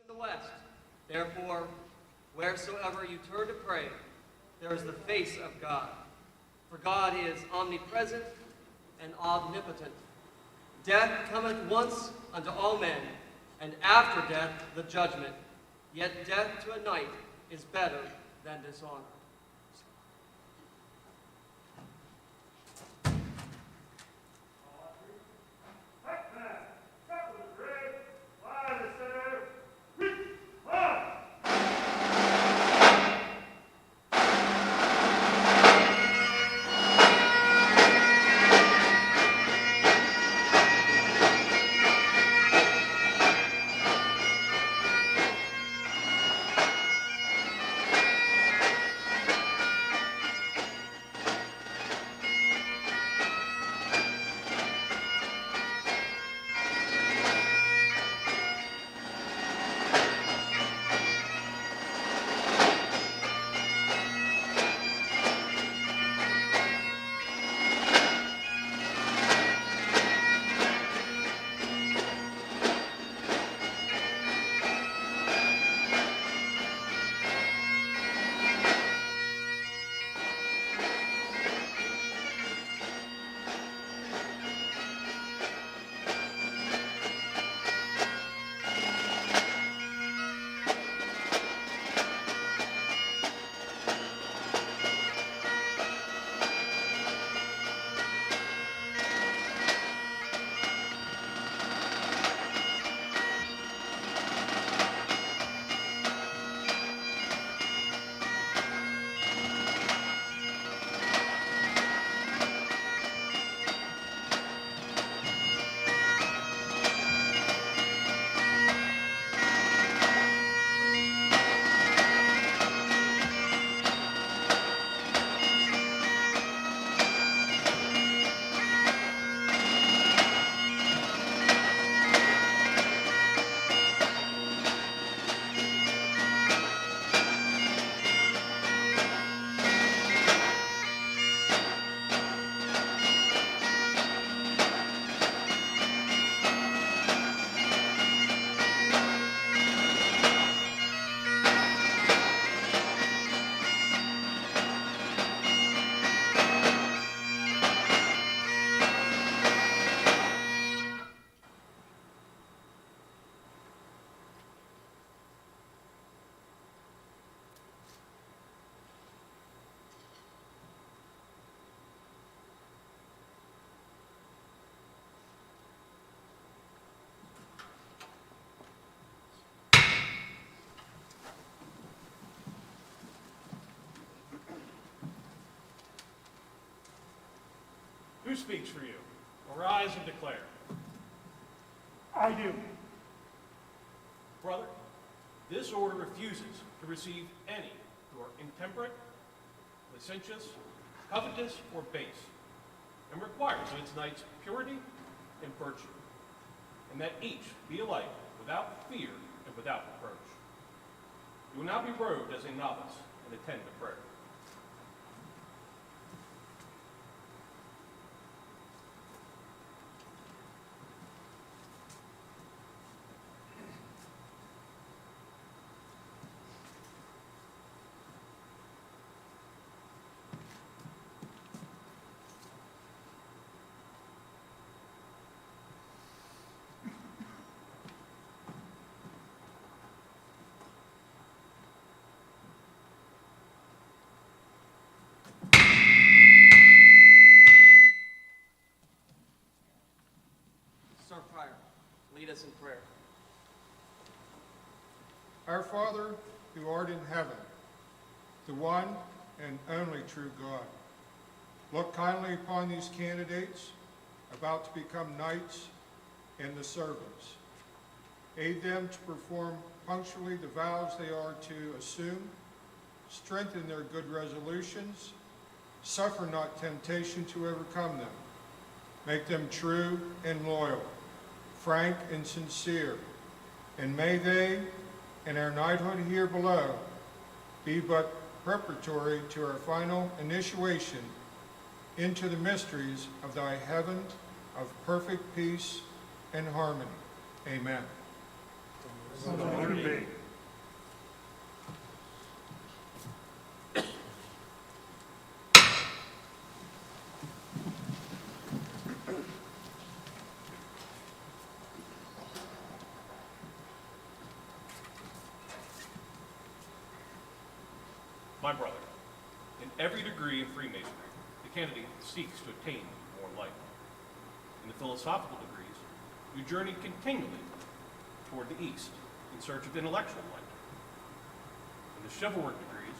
the west. Therefore, wheresoever you turn to pray, there is the face of God. For God is omnipresent and omnipotent. Death cometh once unto all men, and after death the judgment. Yet death to a knight is better than dishonor. Who speaks for you? Arise and declare. I do. Brother, this order refuses to receive any who are intemperate, licentious, covetous, or base, and requires of its knights purity and virtue, and that each be alike without fear and without reproach. You will not be robed as a novice and attend to prayer. Sir Prior, lead us in prayer. Our Father, who art in heaven, the one and only true God, look kindly upon these candidates about to become knights and the servants. Aid them to perform punctually the vows they are to assume, strengthen their good resolutions, suffer not temptation to overcome them, make them true and loyal, frank and sincere, and may they, in our knighthood here below, be but preparatory to our final initiation into the mysteries of thy heaven of perfect peace and harmony. Amen. So let it be. My brother, in every degree in Freemasonry, the candidate seeks to attain more light. In the philosophical degrees, you journey continually toward the east in search of intellectual light. In the chivalric degrees,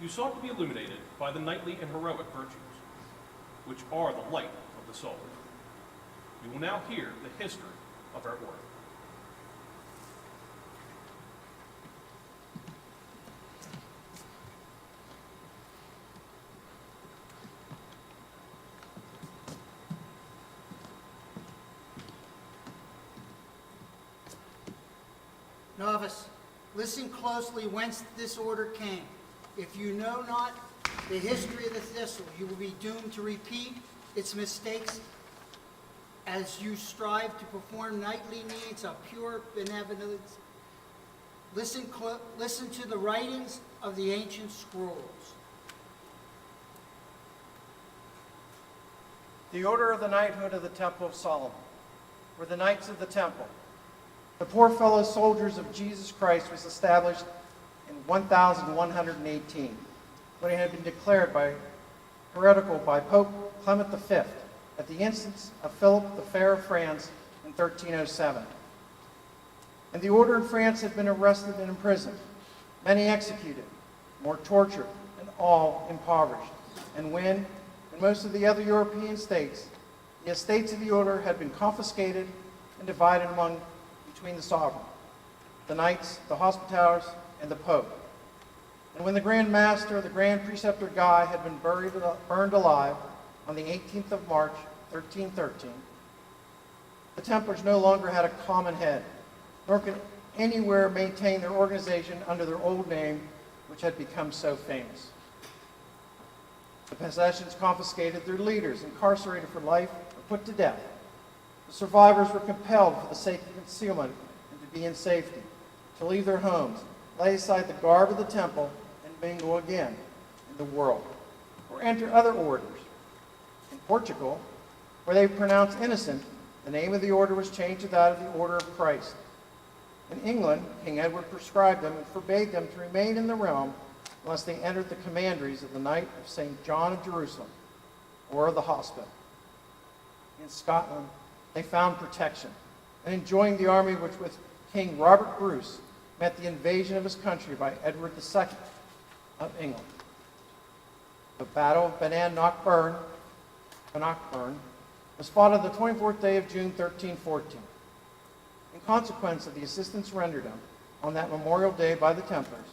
you sought to be illuminated by the knightly and heroic virtues, which are the light of the soul. You will now hear the history of our order. Novice, listen closely whence this order came. If you know not the history of the thistle, you will be doomed to repeat its mistakes as you strive to perform knightly needs of pure benevolence. Listen to the writings of the ancient scrolls. The Order of the Knighthood of the Temple of Solomon were the Knights of the Temple. The poor fellow soldiers of Jesus Christ was established in 1118, when it had been declared heretical by Pope Clement V at the instance of Philip the Fair of France in 1307. And the order in France had been arrested and imprisoned, many executed, more tortured, and all impoverished. And when, in most of the other European states, the estates of the order had been confiscated and divided between the sovereign, the knights, the hospitallers, and the pope. And when the Grand Master, the Grand Preceptor Guy, had been burned alive on the 18th of March, 1313, the Templars no longer had a common head, nor could anywhere maintain their organization under their old name, which had become so famous. The possessions confiscated, their leaders incarcerated for life or put to death. The survivors were compelled, for the sake of concealment and to be in safety, to leave their homes, lay aside the garb of the temple, and mingle again in the world, or enter other orders. In Portugal, where they were pronounced innocent, the name of the order was changed to that of the Order of Christ. In England, King Edward prescribed them and forbade them to remain in the realm unless they entered the commanderies of the Knight of St. John of Jerusalem, or the hospital. In Scotland, they found protection, and enjoying the army which with King Robert Bruce met the invasion of his country by Edward II of England. The Battle of Bannockburn was fought on the 24th day of June, 1314. In consequence of the assistance rendered him on that memorial day by the Templars,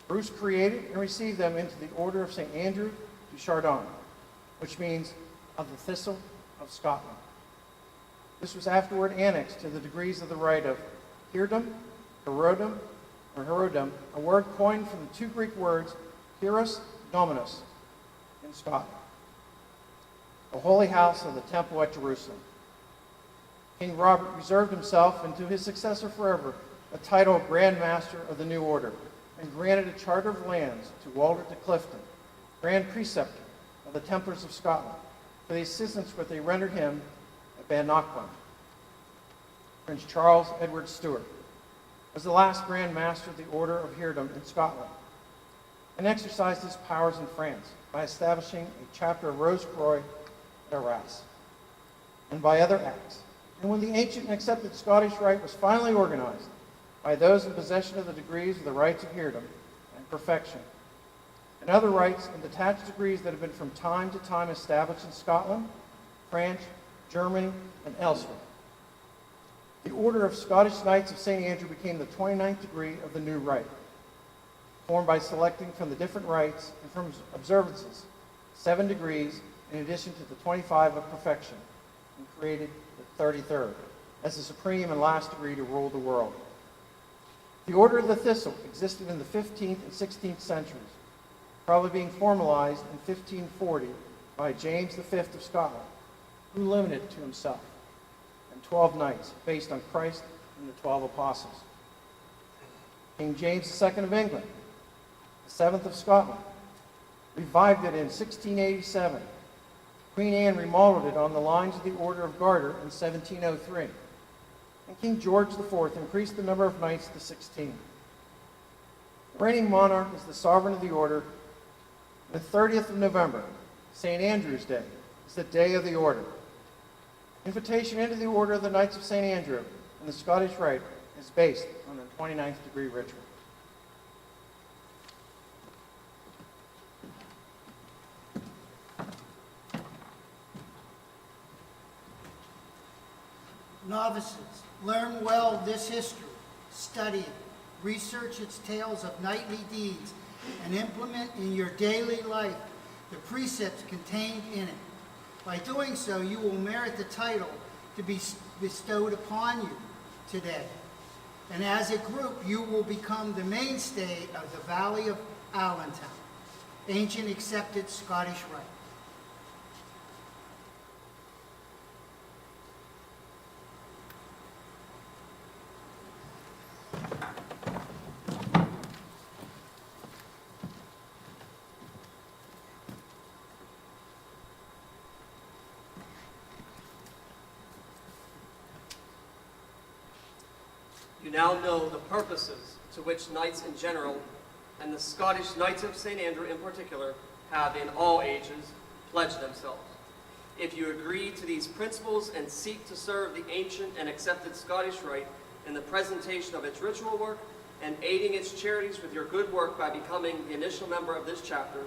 Bruce created and received them into the Order of St. Andrew du Chardon, which means of the Thistle of Scotland. This was afterward annexed to the degrees of the Rite of Heirdom, Herodom, a word coined from the two Greek words Hieros Dominus in Scotland, the holy house of the temple at Jerusalem. King Robert reserved himself and to his successor forever the title of Grand Master of the new order, and granted a charter of lands to Walter de Clifton, Grand Preceptor of the Templars of Scotland, for the assistance which they rendered him at Bannockburn. Prince Charles Edward Stuart was the last Grand Master of the Order of Heirdom in Scotland, and exercised his powers in France by establishing a chapter of Rose-Croix at Arras, and by other acts. And when the ancient and accepted Scottish Rite was finally organized by those in possession of the degrees of the rites of Heirdom and perfection, and other rites and detached degrees that have been from time to time established in Scotland, France, Germany, and elsewhere, the Order of Scottish Knights of St. Andrew became the 29th degree of the new rite, formed by selecting from the different rites and from observances 7 degrees in addition to the 25 of perfection, and created the 33rd as the supreme and last degree to rule the world. The Order of the Thistle existed in the 15th and 16th centuries, probably being formalized in 1540 by James V of Scotland, who limited it to himself and 12 knights based on Christ and the 12 apostles. King James II of England, the 7th of Scotland, revived it in 1687. Queen Anne remodeled it on the lines of the Order of Garter in 1703. And King George IV increased the number of knights to 16. The reigning monarch is the sovereign of the order. The 30th of November, St. Andrew's Day, is the day of the order. Invitation into the Order of the Knights of St. Andrew and the Scottish Rite is based on the 29th degree ritual. Novices, learn well this history, study it, research its tales of knightly deeds, and implement in your daily life the precepts contained in it. By doing so, you will merit the title to be bestowed upon you today. And as a group, you will become the mainstay of the Valley of Allentown, ancient accepted Scottish Rite. You now know the purposes to which knights in general, and the Scottish Knights of St. Andrew in particular, have in all ages pledged themselves. If you agree to these principles and seek to serve the ancient and accepted Scottish Rite in the presentation of its ritual work and aiding its charities with your good work by becoming the initial member of this chapter,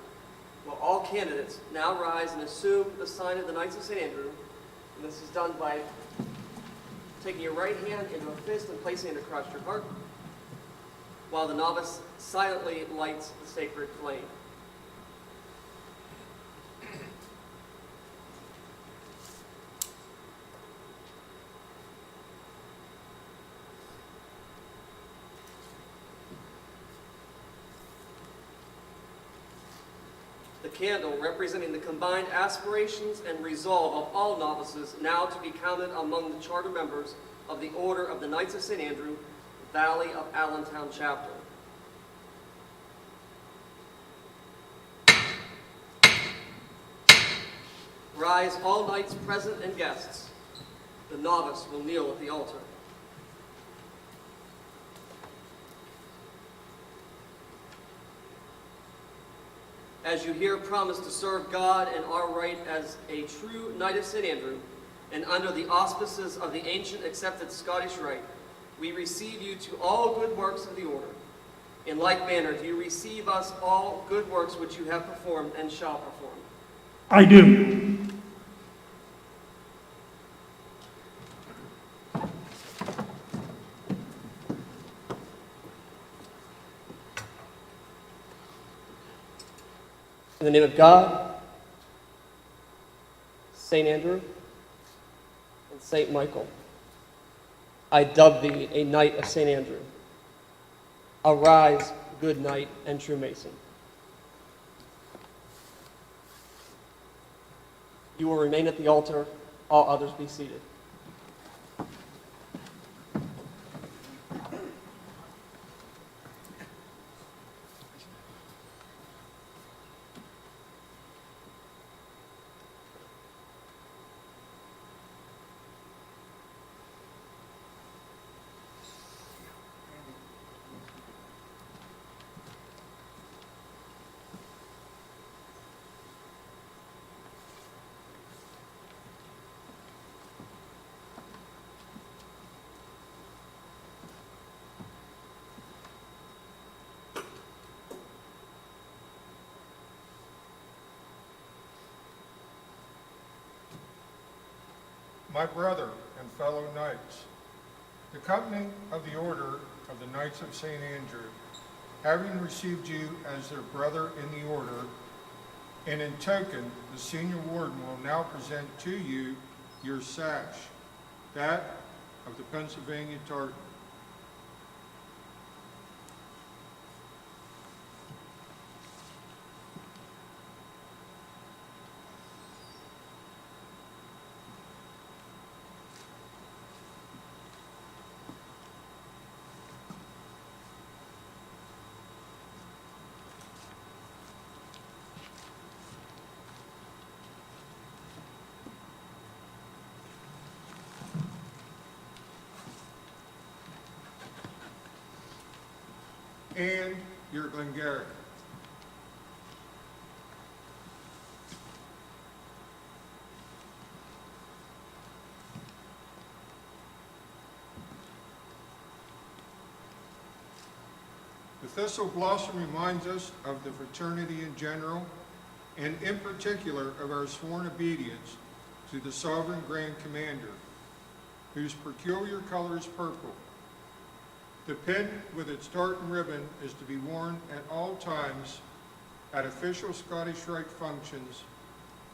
will all candidates now rise and assume the sign of the Knights of St. Andrew. And this is done by taking your right hand into a fist and placing it across your heart, while the novice silently lights the sacred flame. The candle, representing the combined aspirations and resolve of all novices, now to be counted among the charter members of the Order of the Knights of St. Andrew, Valley of Allentown Chapter. Rise, all knights present and guests. The novice will kneel at the altar. As you here promise to serve God and our right as a true Knight of St. Andrew, and under the auspices of the ancient accepted Scottish Rite, we receive you to all good works of the order. In like manner, do you receive us all good works which you have performed and shall perform? I do. In the name of God, St. Andrew, and St. Michael, I dub thee a Knight of St. Andrew. Arise, good knight and true mason. You will remain at the altar, all others be seated. My brother and fellow knights, the company of the Order of the Knights of St. Andrew, having received you as their brother in the order, and in token, the senior warden will now present to you your sash, that of the Pennsylvania Tartan. and your Glengarry. The Thistle Blossom reminds us of the fraternity in general, and in particular of our sworn obedience to the Sovereign Grand Commander, whose peculiar color is purple. The pin with its tartan ribbon is to be worn at all times at official Scottish Rite functions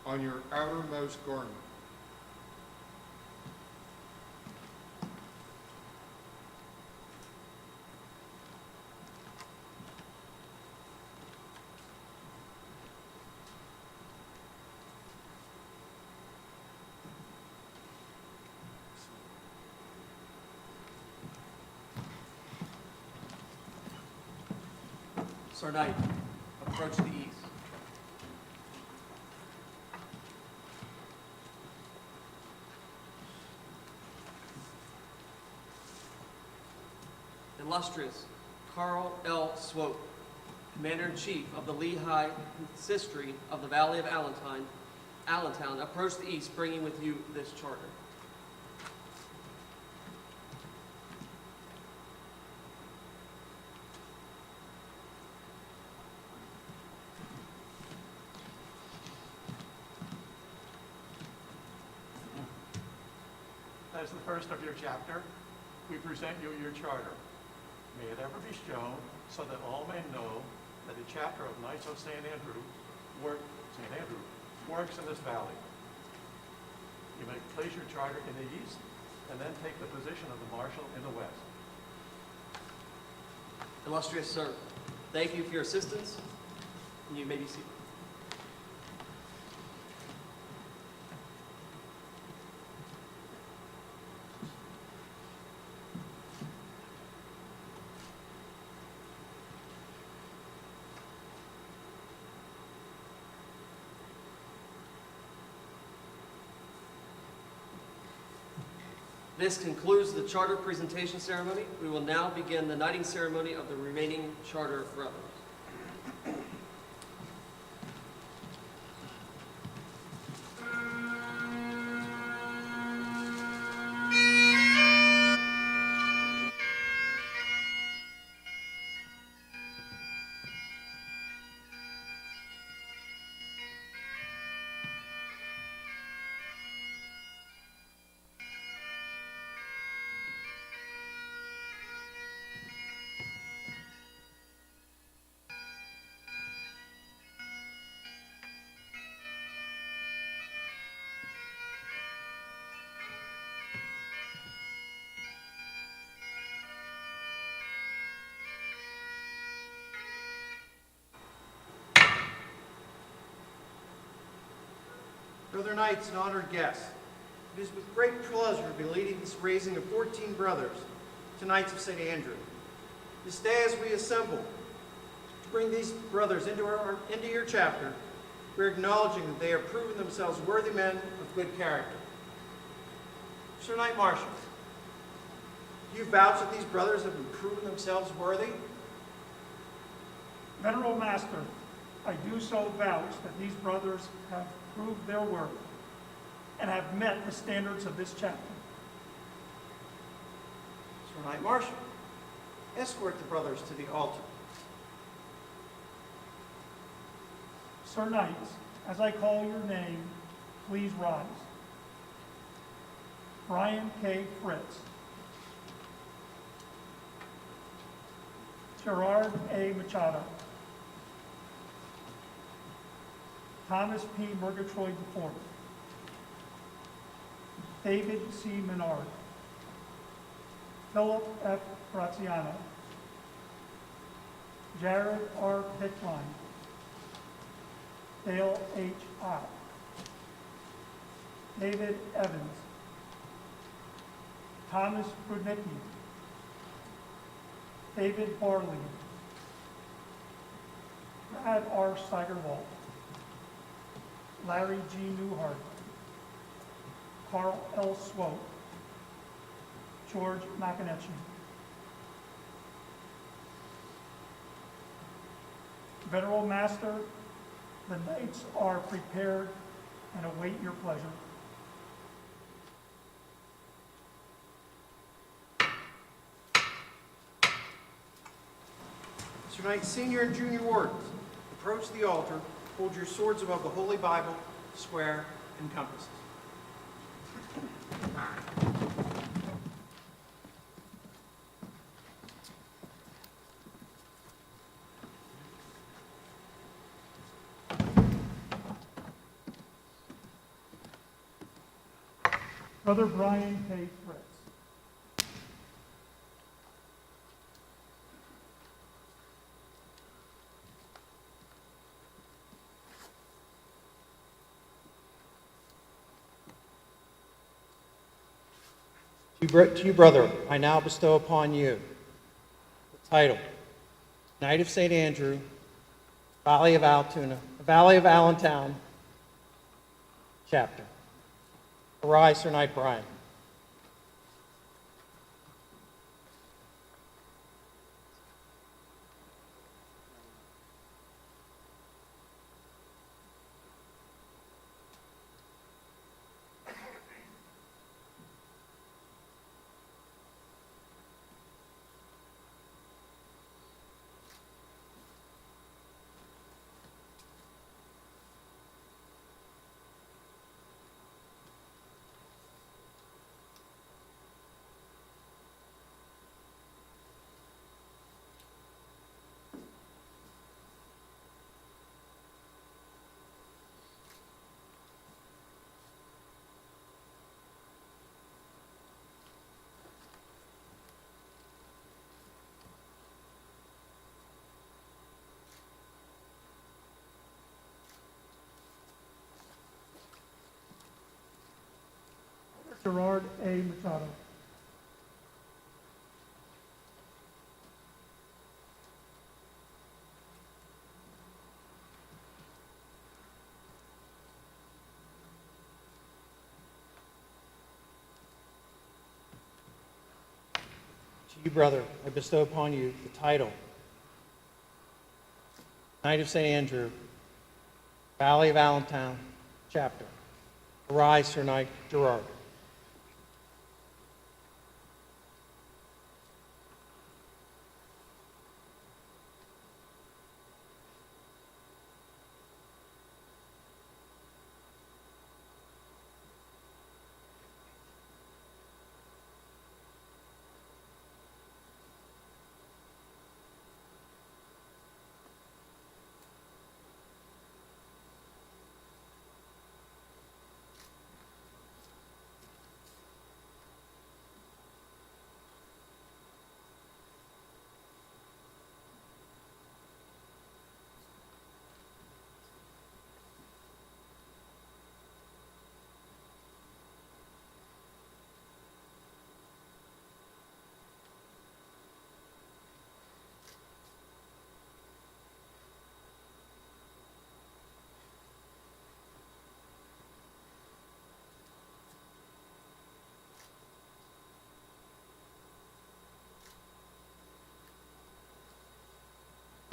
on your outermost garment. Sir Knight, approach the east. Illustrious Carl L. Swope, Commander-in-Chief of the Lehigh Consistory of the Valley of Allentown, approach the east, bringing with you this charter. As the first of your chapter, we present you your charter. May it ever be shown so that all may know that the chapter of Knights of St. Andrew works in this valley. You may place your charter in the east and then take the position of the marshal in the west. Illustrious sir, thank you for your assistance, and you may be seated. This concludes the charter presentation ceremony. We will now begin the knighting ceremony of the remaining charter brothers. Brother Knights and honored guests, it is with great pleasure to be leading this raising of 14 brothers to Knights of St. Andrew. This day as we assemble to bring these brothers into your chapter, we're acknowledging that they have proven themselves worthy men of good character. Sir Knight Marshal, do you vouch that these brothers have proven themselves worthy? Venerable Master, I do so vouch that these brothers have proved their worth and have met the standards of this chapter. Sir Knight Marshal, escort the brothers to the altar. Sir Knights, as I call your name, please rise. Brian K. Fritz. Gerard A. Machado. Thomas P. Murgatroyd IV. David C. Menard. Philip F. Graziano. Jared R. Pickline. Dale H. Ott. David Evans. Thomas Prudnicki. David Barley. Brad R. Steigerwald. Larry G. Newhart. Carl L. Swope. George McAnetchie. Venerable Master, the knights are prepared and await your pleasure. Mr. Knight, senior and junior wardens, approach the altar, hold your swords above the Holy Bible, square, and compasses. Brother Brian K. Fritz. To you, brother, I now bestow upon you the title, Knight of St. Andrew, Valley of Allentown, chapter. Arise, Sir Knight Brian. Gerard A. Machado. To you, brother, I bestow upon you the title, Knight of St. Andrew, Valley of Allentown, chapter. Arise, Sir Knight Gerard.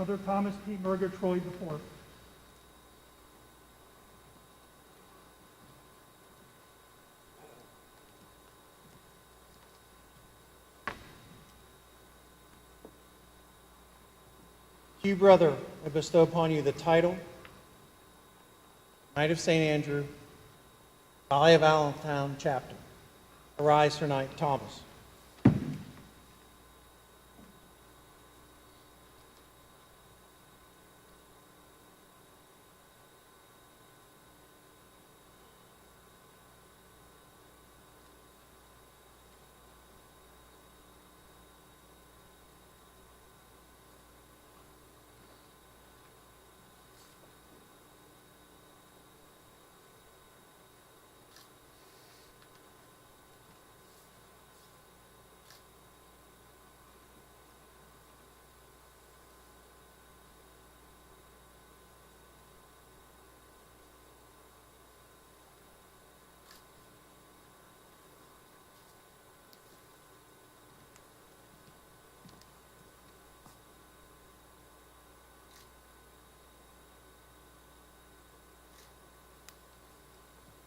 Brother Thomas P. Murgatroyd IV. To you, brother, I bestow upon you the title, Knight of St. Andrew, Valley of Allentown, chapter. Arise, Sir Knight Thomas.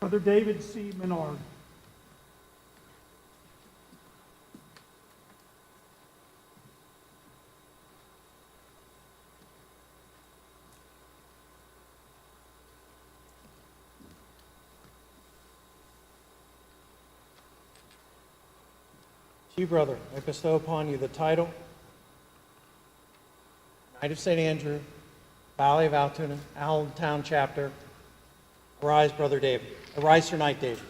Brother David C. Menard. To you, brother, I bestow upon you the title, Knight of St. Andrew, Valley of Allentown Chapter. Arise, Brother David. Arise, Sir Knight David.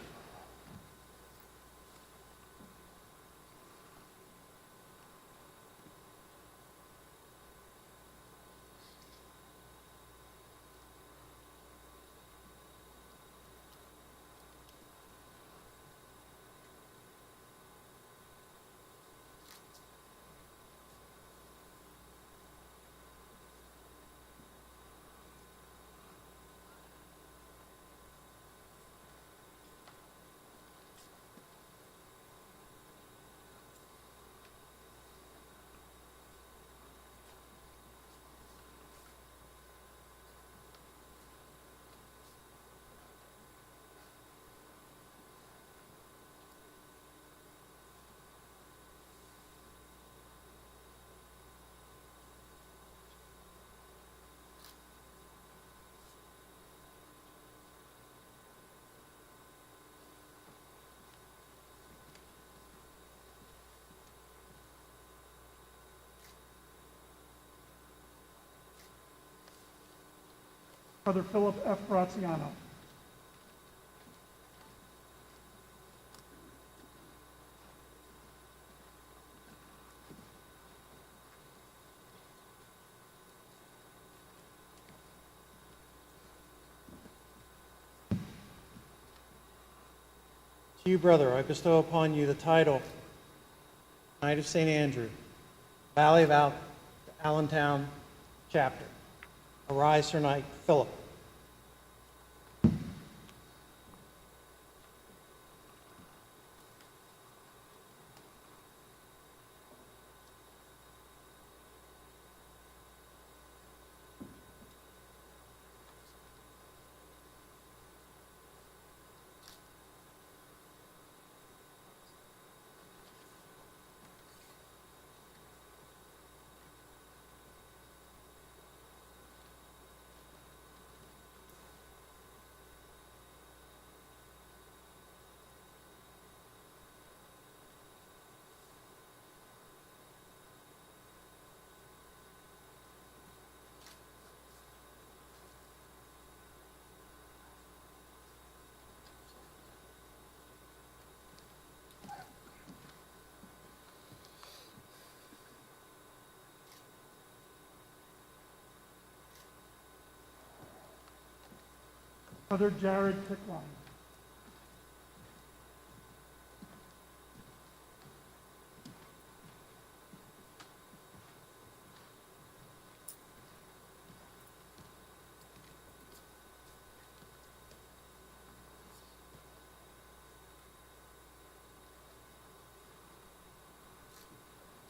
Brother Philip F. Graziano. To you, brother, I bestow upon you the title, Knight of St. Andrew, Valley of Allentown Chapter. Arise, Sir Knight Philip. Brother Jared Pickline.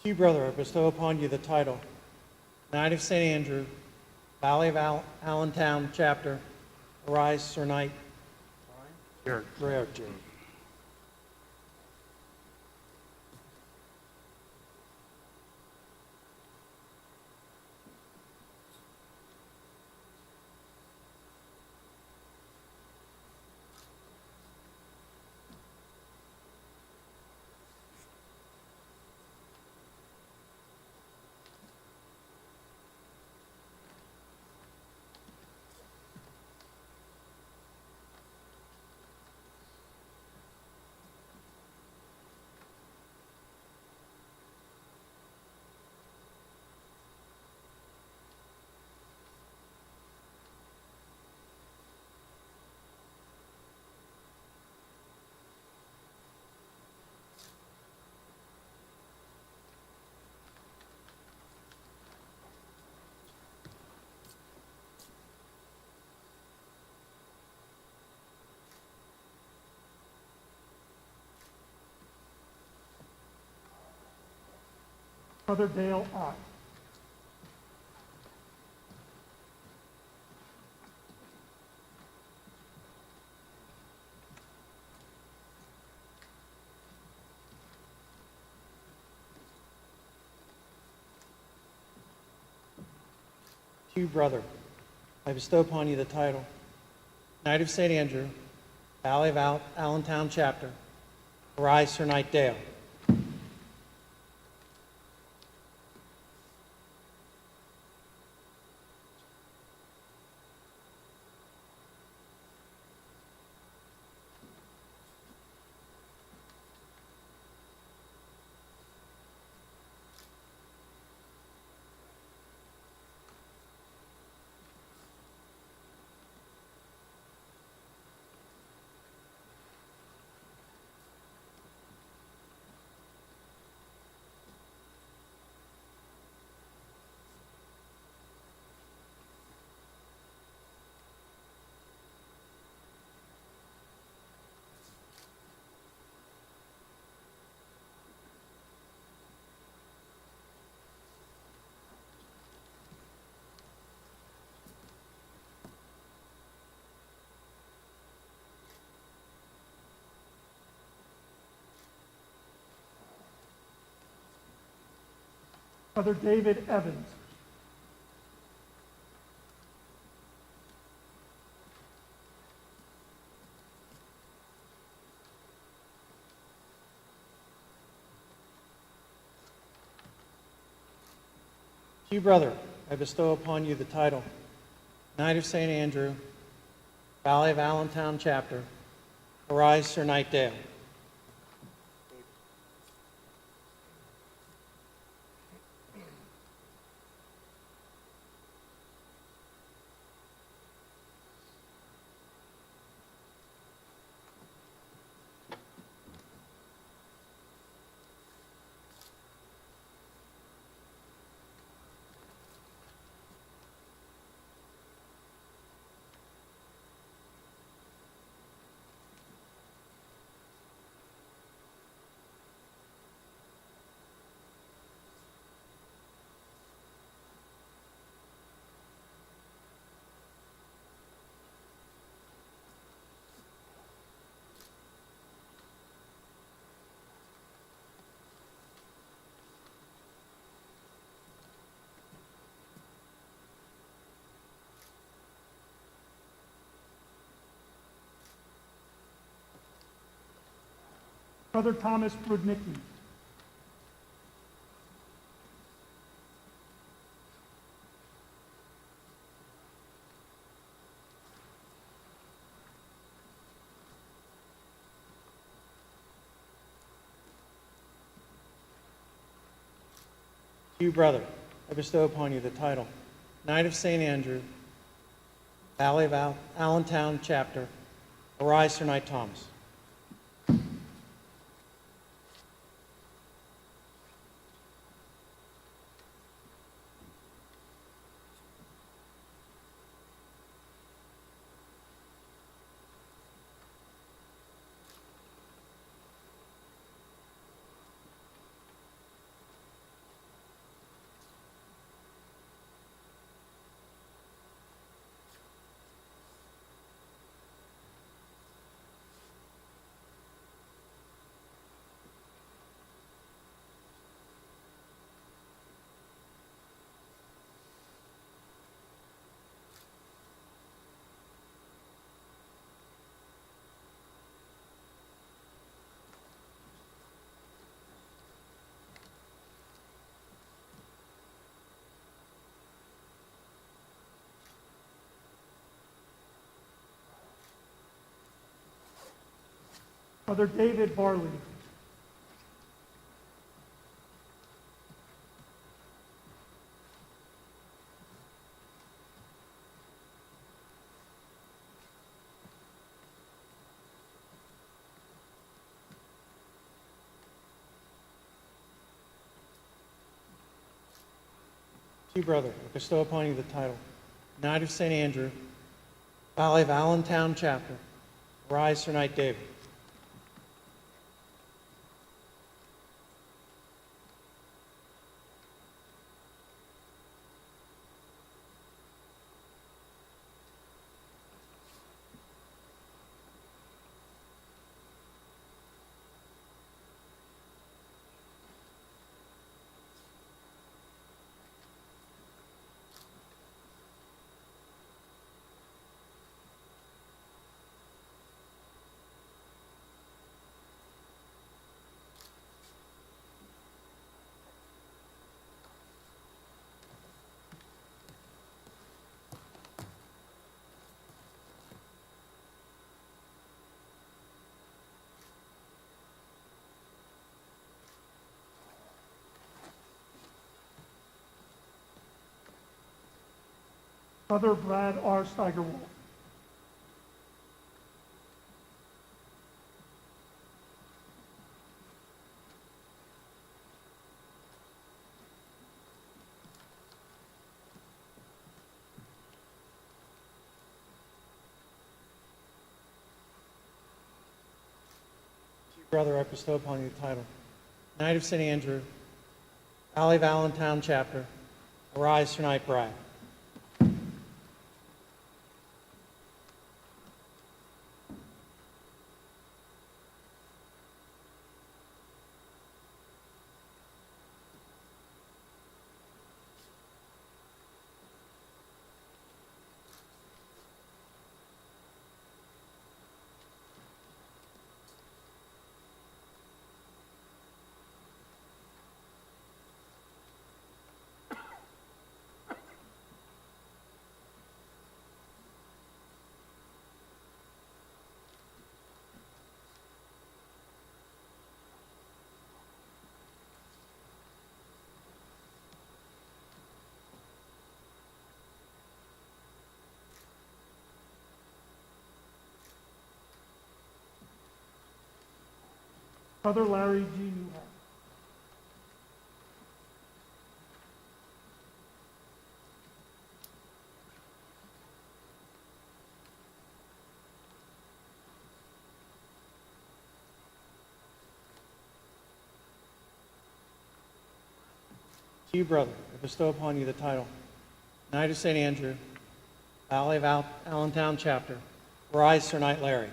To you, brother, I bestow upon you the title, Knight of St. Andrew, Valley of Allentown Chapter. Arise, Sir Knight. Rare, Jim. Brother Dale Ott. To you, brother, I bestow upon you the title, Knight of St. Andrew, Valley of Allentown Chapter. Arise, Sir Knight Dale. Brother David Evans. To you, brother, I bestow upon you the title, Knight of St. Andrew, Valley of Allentown Chapter. Arise, Sir Knight Dale. Brother Thomas Brudnicki. To you, brother, I bestow upon you the title, Knight of St. Andrew, Valley of Allentown Chapter. Arise, Sir Knight Thomas. Brother David Barley. To you, brother, I bestow upon you the title, Knight of St. Andrew, Valley of Allentown Chapter. Arise, Sir Knight David. Brother Brad R. Steigerwald. Brother, I bestow upon you the title, Knight of St. Andrew, Valley of Allentown Chapter. Arise tonight, bride. Brother Larry G. Newhart. To you, brother, I bestow upon you the title, Knight of St. Andrew, Valley of Allentown Chapter. Arise, Sir Knight Larry.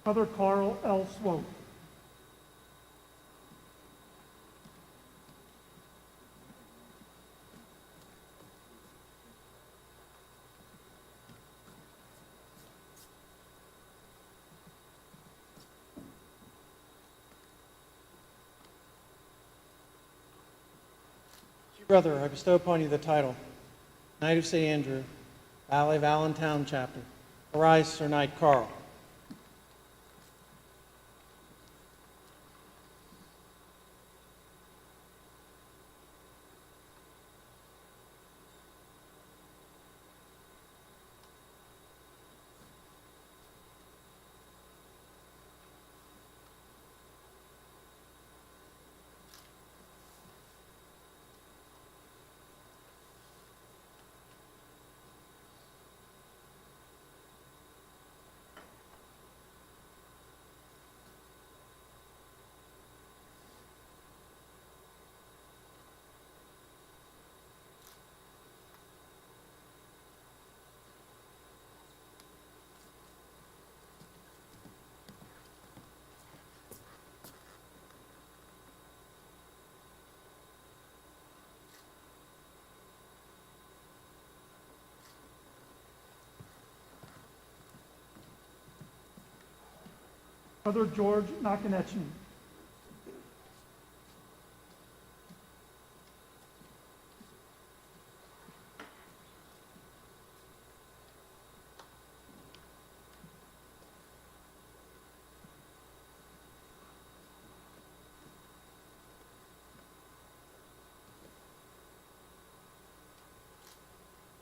Brother Carl L. Swope. To you, brother, I bestow upon you the title, Knight of St. Andrew, Valley of Allentown Chapter. Arise, Sir Knight Carl. Brother George Nakanechny.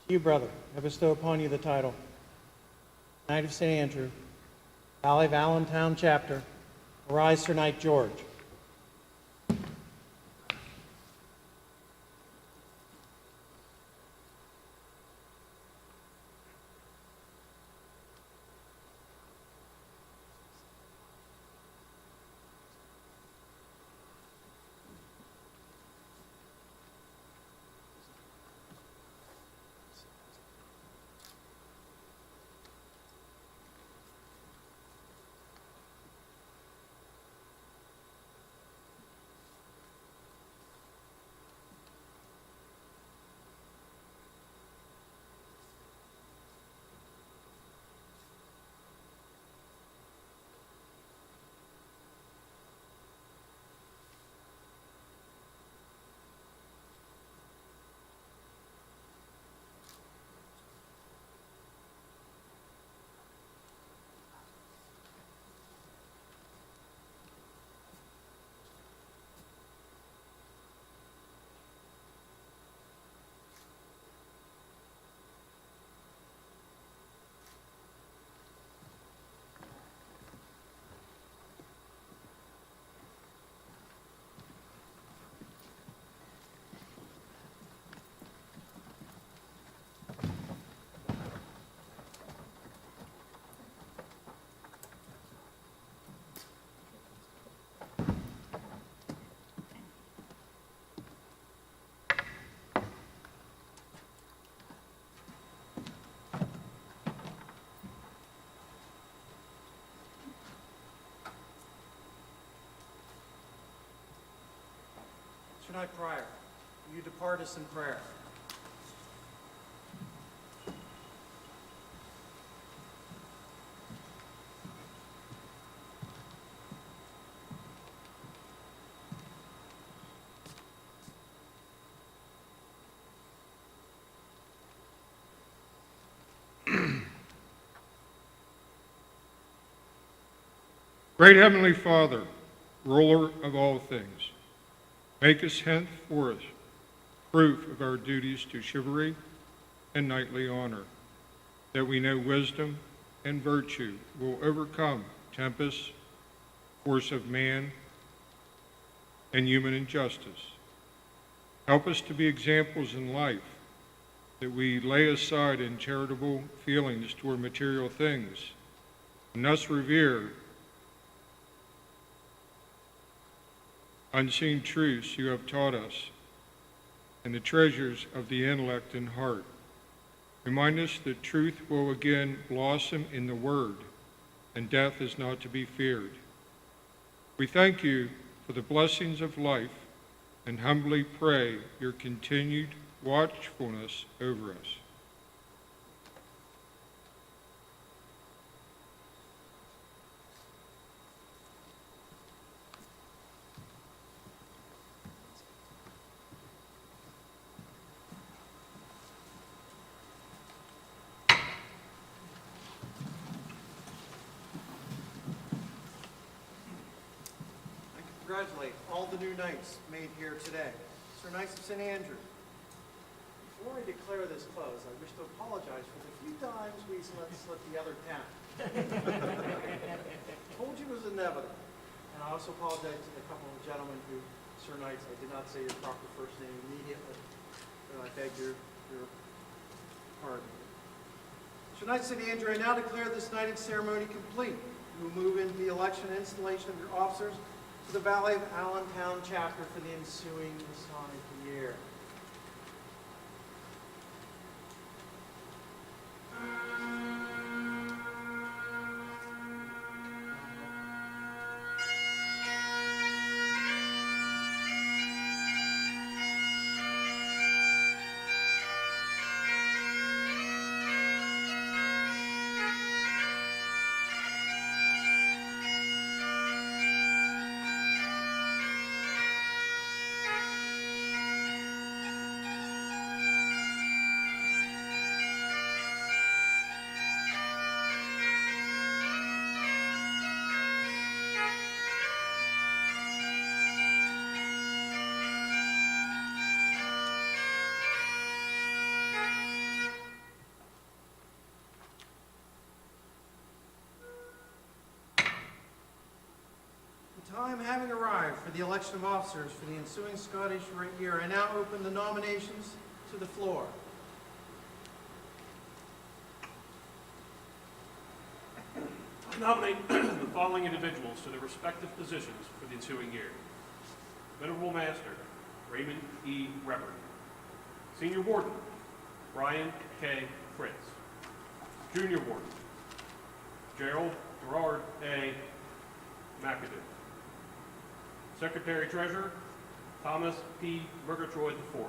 To you, brother, I bestow upon you the title, Knight of St. Andrew, Valley of Allentown Chapter. Arise, Sir Knight George. Can I, Prior, will you depart us in prayer? Great Heavenly Father, ruler of all things, make us henceforth proof of our duties to chivalry and knightly honor, that we know wisdom and virtue will overcome tempest, force of man, and human injustice. Help us to be examples in life, that we lay aside uncharitable feelings toward material things, and thus revere unseen truths you have taught us, and the treasures of the intellect and heart. Remind us that truth will again blossom in the Word, and death is not to be feared. We thank you for the blessings of life, and humbly pray your continued watchfulness over us. Congratulate all the new knights made here today. Sir Knights of St. Andrew, before we declare this closed, I wish to apologize for the few times we let slip the other 10. Told you it was inevitable. And I also apologize to the couple of gentlemen who, Sir Knights, I did not say your proper first name immediately. So I beg your pardon. Sir Knights of St. Andrew, I now declare this knighting ceremony complete. You will move into the election and installation of your officers to the Valley of Allentown chapter for the ensuing Masonic year. Time having arrived for the election of officers for the ensuing Scottish Rite year, I now open the nominations to the floor. I nominate the following individuals to their respective positions for the ensuing year. Venerable Master, Raymond E. Repper. Senior Warden, Brian K. Fritz. Junior Warden, Gerald Gerard A. McAdoo. Secretary Treasurer, Thomas P. Murgatroyd IV.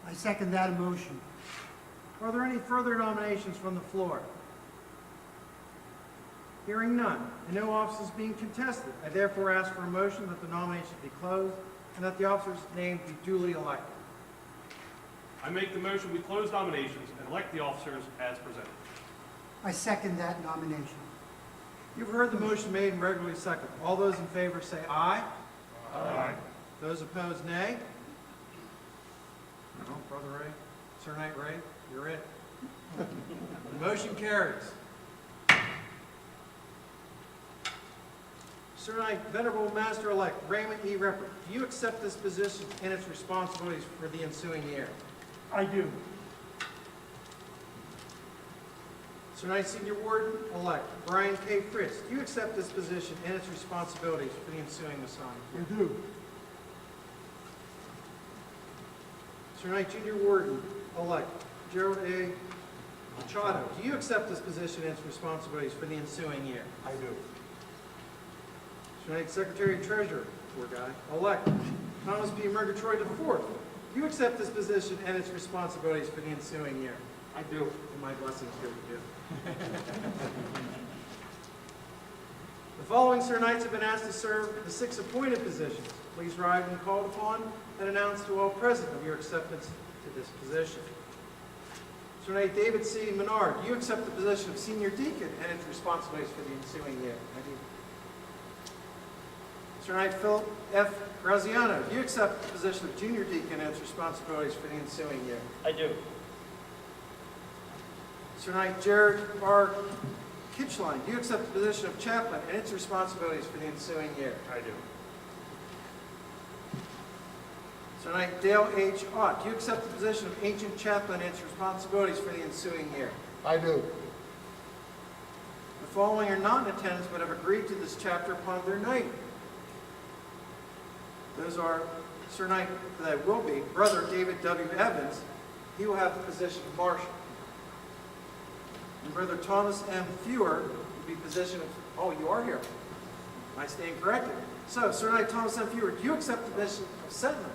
I second that motion. Are there any further nominations from the floor? Hearing none, and no offices being contested, I therefore ask for a motion that the nominations be closed and that the officers named be duly elected. I make the motion we close nominations and elect the officers as presented. I second that nomination. You've heard the motion made and regularly seconded. All those in favor say aye. Aye. Those opposed, nay. No, Brother Ray, Sir Knight Ray, you're it. The motion carries. Sir Knight, Venerable Master-elect Raymond E. Repper, do you accept this position and its responsibilities for the ensuing year? I do. Sir Knight Senior Warden-elect Brian K. Fritz, do you accept this position and its responsibilities for the ensuing Masonic year? I do. Sir Knight Junior Warden-elect Gerald A. Machado, do you accept this position and its responsibilities for the ensuing year? I do. Sir Knight Secretary and Treasurer, poor guy, elect Thomas P. Murgatroyd IV. Do you accept this position and its responsibilities for the ensuing year? I do. And my blessings go with you. The following Sir Knights have been asked to serve the 6 appointed positions. Please rise when called upon and announce to all present of your acceptance to this position. Sir Knight David C. Menard, do you accept the position of Senior Deacon and its responsibilities for the ensuing year? I do. Sir Knight Philip F. Graziano, do you accept the position of Junior Deacon and its responsibilities for the ensuing year? I do. Sir Knight Jared R. Kitchline, do you accept the position of Chaplain and its responsibilities for the ensuing year? I do. Sir Knight Dale H. Ott, do you accept the position of Ancient Chaplain and its responsibilities for the ensuing year? I do. The following are not in attendance but have agreed to this chapter upon their knighting. Those are Sir Knight, that will be, Brother David W. Evans. He will have the position of Marshal. And Brother Thomas M. Fewer will be position of, oh, you are here. I stand corrected. So, Sir Knight Thomas M. Fewer, do you accept the position of Sentinel?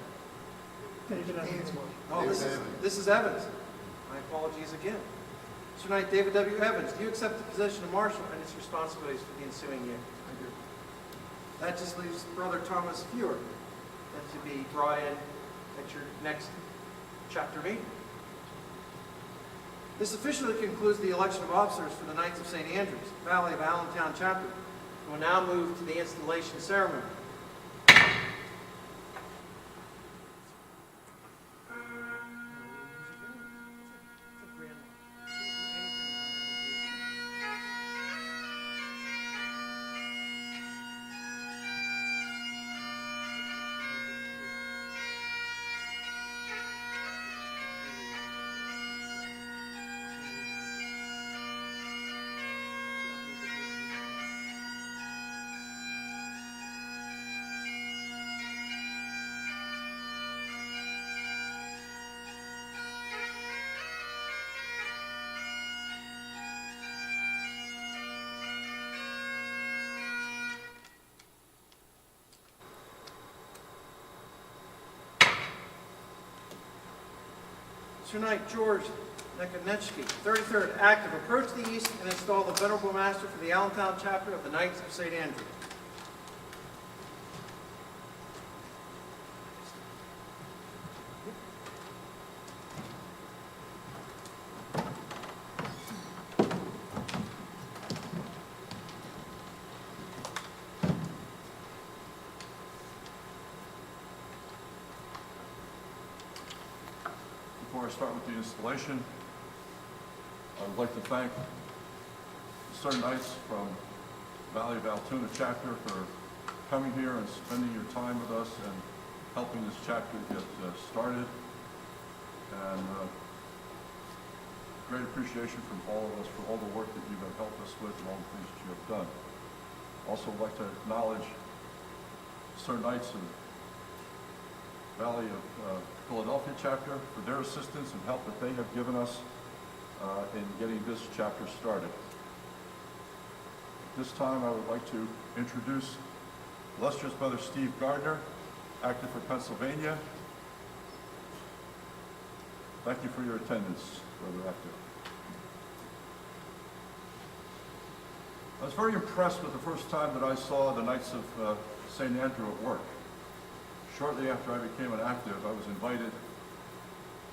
David Evans. Oh, this is Evans. My apologies again. Sir Knight David W. Evans, do you accept the position of Marshal and its responsibilities for the ensuing year? I do. That just leaves Brother Thomas Fewer to be brought in at your next chapter meeting. This officially concludes the election of officers for the Knights of St. Andrews, Valley of Allentown chapter. We will now move to the installation ceremony. Sir Knight George Nekonechki, 33rd Active, approach the east and install the Venerable Master for the Allentown chapter of the Knights of St. Andrew. Before I start with the installation, I would like to thank Sir Knights from Valley of Altoona chapter for coming here and spending your time with us and helping this chapter get started. And great appreciation from all of us for all the work that you have helped us with and all the things that you have done. Also would like to acknowledge Sir Knights of Valley of Philadelphia chapter for their assistance and help that they have given us in getting this chapter started. At this time, I would like to introduce illustrious Brother Steve Gardner, active for Pennsylvania. Thank you for your attendance, Brother Active. I was very impressed with the first time that I saw the Knights of St. Andrew at work. Shortly after I became an active, I was invited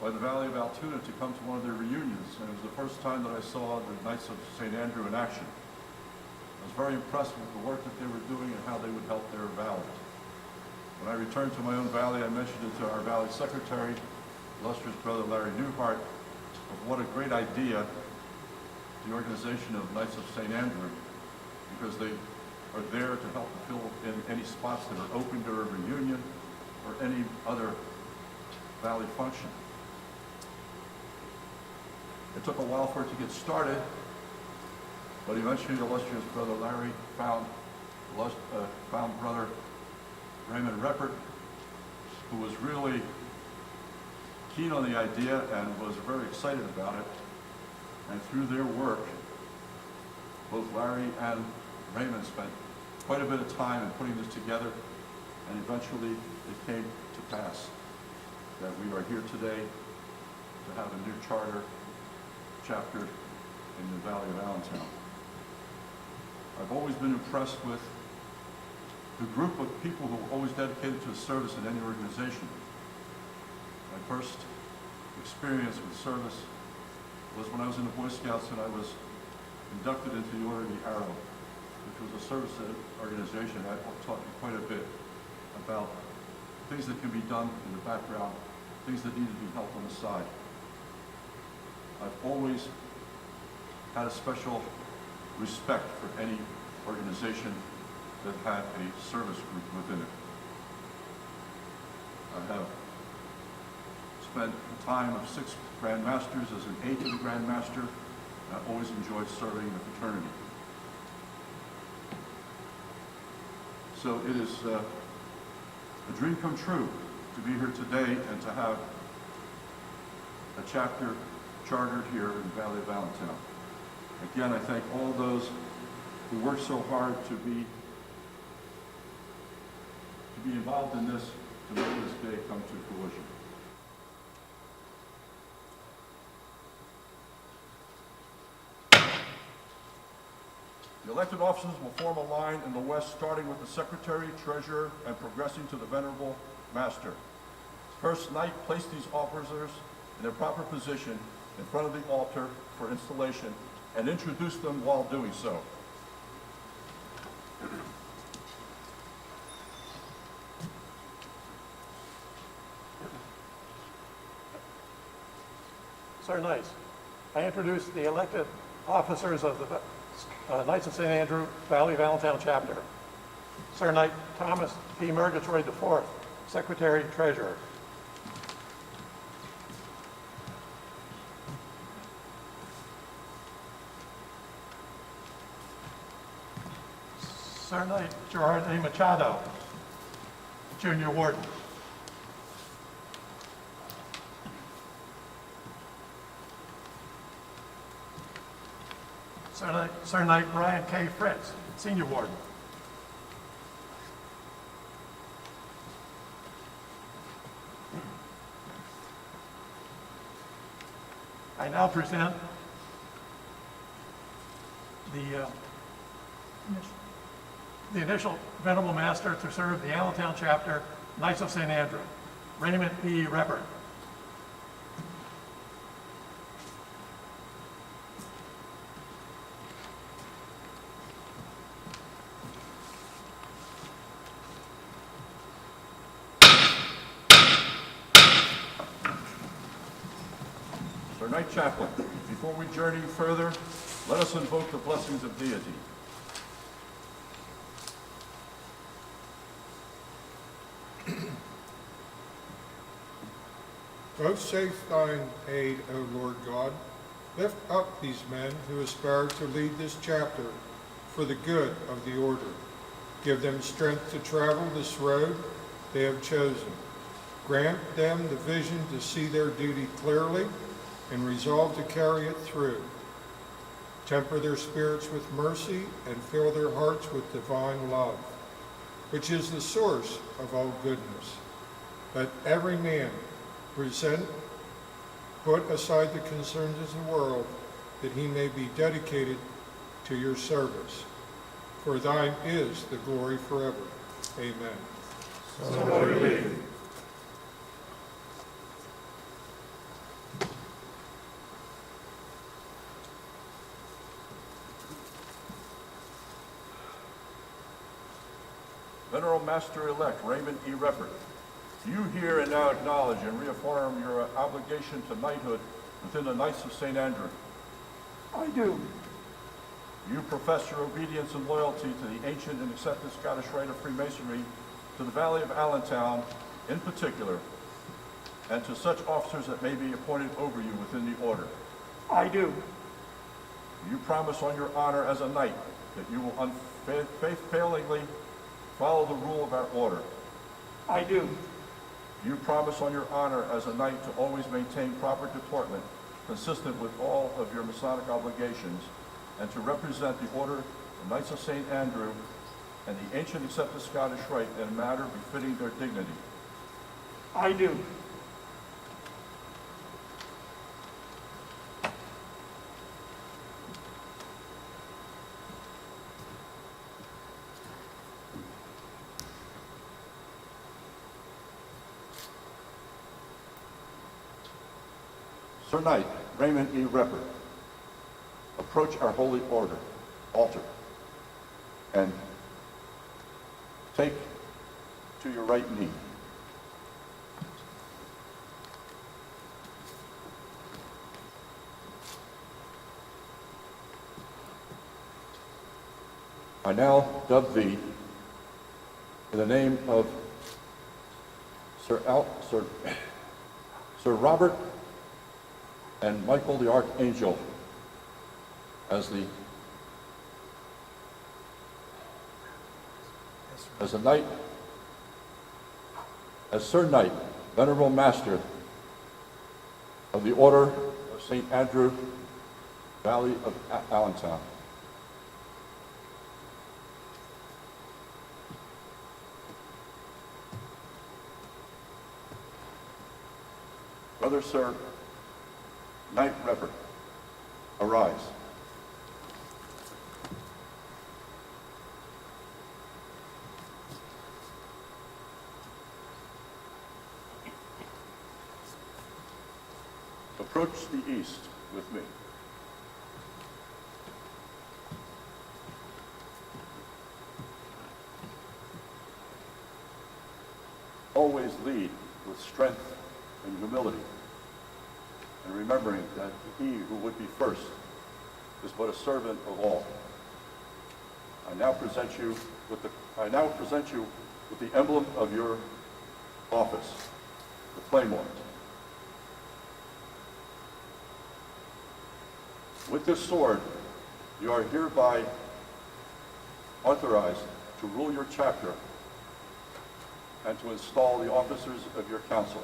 by the Valley of Altoona to come to one of their reunions, and it was the first time that I saw the Knights of St. Andrew in action. I was very impressed with the work that they were doing and how they would help their valley. When I returned to my own valley, I mentioned it to our valley secretary, illustrious Brother Larry Newhart, of what a great idea the organization of Knights of St. Andrew, because they are there to help fill in any spots that are open during a reunion or any other valley function. It took a while for it to get started, but eventually the illustrious Brother Larry found Brother Raymond Reppert, who was really keen on the idea and was very excited about it. And through their work, both Larry and Raymond spent quite a bit of time in putting this together, and eventually it came to pass that we are here today to have a new charter chapter in the Valley of Allentown. I've always been impressed with the group of people who are always dedicated to service in any organization. My first experience with service was when I was in the Boy Scouts and I was inducted into the Order of the Arrow, which was a service organization that taught me quite a bit about things that can be done in the background, things that need to be helped on the side. I've always had a special respect for any organization that had a service group within it. I have spent a time of 6 Grand Masters as an aide to the Grand Master, and I always enjoyed serving the fraternity. So it is a dream come true to be here today and to have a chapter chartered here in the Valley of Allentown. Again, I thank all those who worked so hard to be involved in this, to make this day come to fruition. The elected officers will form a line in the west, starting with the secretary, treasurer, and progressing to the venerable master. First night, place these officers in their proper position in front of the altar for installation and introduce them while doing so. Sir Knights, I introduce the elected officers of the Knights of St. Andrew, Valley of Allentown chapter. Sir Knight Thomas P. Murgatroyd IV, Secretary Treasurer. Sir Knight Gerard A. Machado, Junior Warden. Sir Knight Brian K. Fritz, Senior Warden. I now present the initial Venerable Master to serve the Allentown chapter, Knights of St. Andrew, Raymond P. Reppert. Sir Knight Chaplain, before we journey further, let us invoke the blessings of deity. Vouchsafe thine aid, O Lord God. Lift up these men who aspire to lead this chapter for the good of the order. Give them strength to travel this road they have chosen. Grant them the vision to see their duty clearly and resolve to carry it through. Temper their spirits with mercy and fill their hearts with divine love, which is the source of all goodness. Let every man put aside the concerns of the world, that he may be dedicated to your service. For thine is the glory forever. Amen. So be it. Venerable Master-elect Raymond E. Reppert, you hear and now acknowledge and reaffirm your obligation to knighthood within the Knights of St. Andrew. I do. You profess your obedience and loyalty to the ancient and accepted Scottish rite of Freemasonry, to the Valley of Allentown in particular, and to such officers that may be appointed over you within the order. I do. You promise on your honor as a knight that you will unfailingly follow the rule of our order. I do. You promise on your honor as a knight to always maintain proper deportment consistent with all of your Masonic obligations, and to represent the Order of Knights of St. Andrew and the ancient accepted Scottish Rite in a manner befitting their dignity. I do. Sir Knight Raymond E. Repper, approach our holy altar, and take to your right knee. I now dub thee in the name of Sir Robert and Michael the Archangel as Sir Knight, Venerable Master of the Order of St. Andrew, Valley of Allentown. Brother Sir Knight Repper, arise. Approach the east with me. Always lead with strength and humility, and remembering that he who would be first is but a servant of all. I now present you with the emblem of your office, the claymore. With this sword, you are hereby authorized to rule your chapter and to install the officers of your council.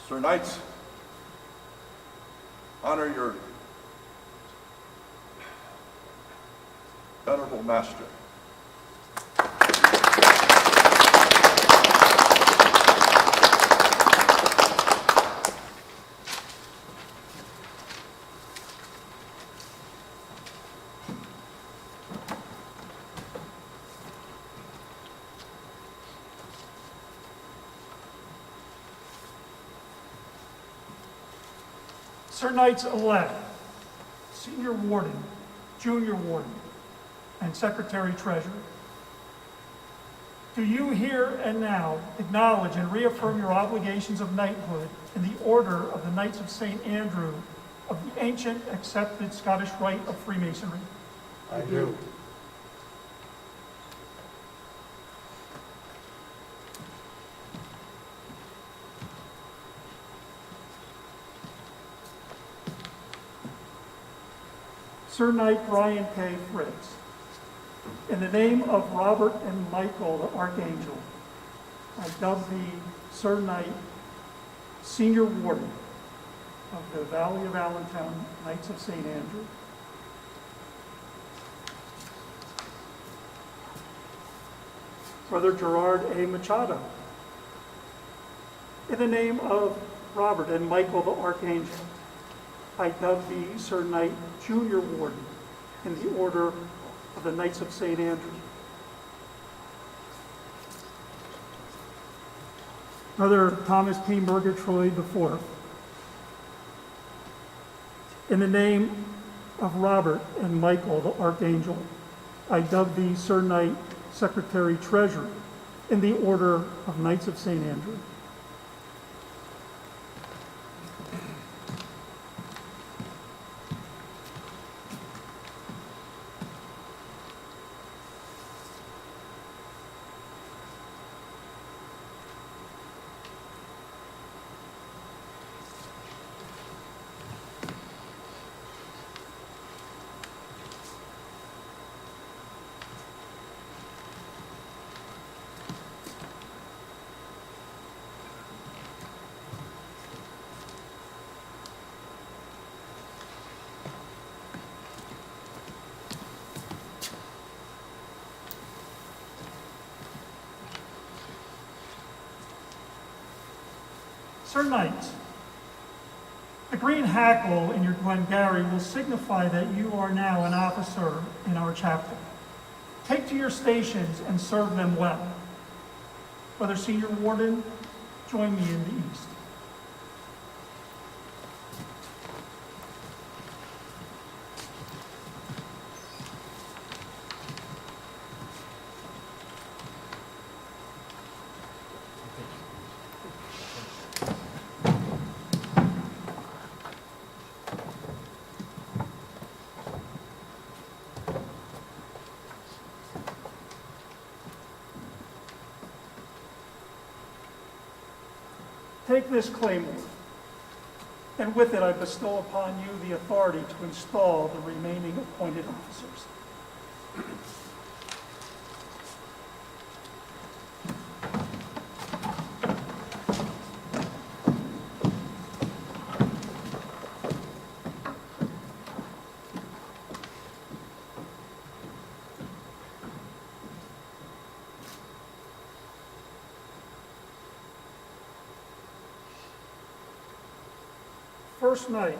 Sir Knights, honor your venerable master. Sir Knights-elect, Senior Warden, Junior Warden, and Secretary Treasurer, do you here and now acknowledge and reaffirm your obligations of knighthood in the Order of the Knights of St. Andrew of the ancient accepted Scottish Rite of Freemasonry? I do. Sir Knight Brian K. Fritz, in the name of Robert and Michael the Archangel, I dub thee Sir Knight, Senior Warden of the Valley of Allentown Knights of St. Andrew. Brother Gerard A. Machado, in the name of Robert and Michael the Archangel, I dub thee Sir Knight, Junior Warden in the Order of the Knights of St. Andrew. Brother Thomas P. Murgatroyd IV, in the name of Robert and Michael the Archangel, I dub thee Sir Knight, Secretary Treasurer in the Order of Knights of St. Andrew. Sir Knights, the green hackle in your Glengarry will signify that you are now an officer in our chapter. Take to your stations and serve them well. Brother Senior Warden, join me in the east. Take this claymore, and with it I bestow upon you the authority to install the remaining appointed officers. First night,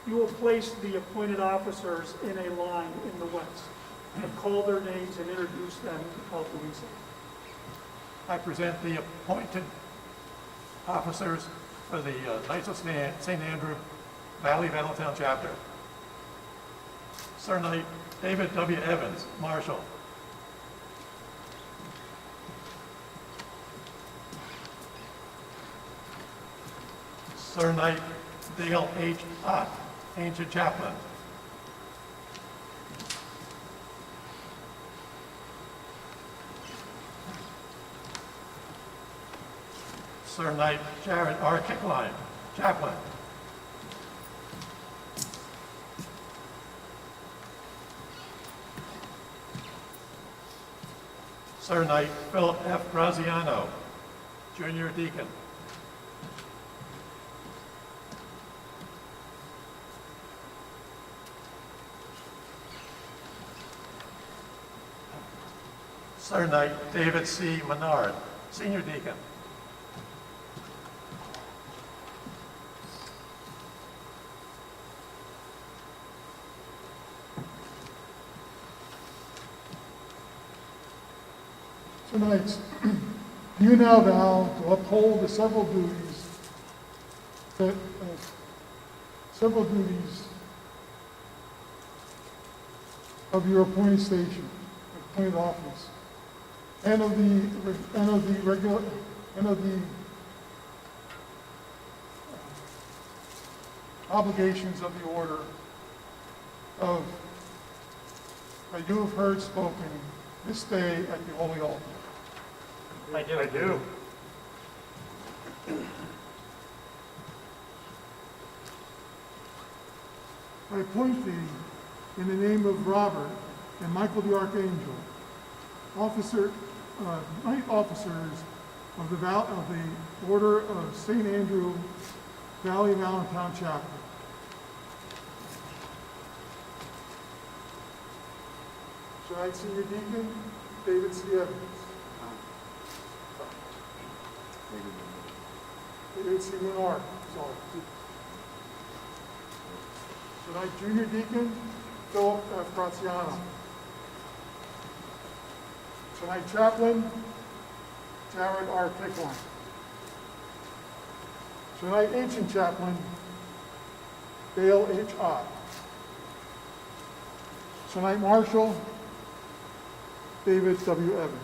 you will place the appointed officers in a line in the west and call their names and introduce them to Call Louisa. I present the appointed officers for the Knights of St. Andrew Valley Allentown chapter. Sir Knight David W. Evans, Marshal. Sir Knight Dale H. Ott, Ancient Chaplain. Sir Knight Jared R. Kickline, Chaplain. Sir Knight Philip F. Graziano, Junior Deacon. Sir Knight David C. Menard, Senior Deacon. Sir Knights, you now vow to uphold the several duties of your appointed station, appointed office, and of the obligations of the order of that you have heard spoken this day at the holy altar. I do. I appoint thee in the name of Robert and Michael the Archangel, night officers of the Order of St. Andrew Valley of Allentown Chapter. Sir Knight Senior Deacon David C. Evans. David C. Menard, sorry. Sir Knight Junior Deacon Philip F. Graziano. Sir Knight Chaplain Jared R. Kickline. Sir Knight Ancient Chaplain Dale H. Ott. Sir Knight Marshal David W. Evans.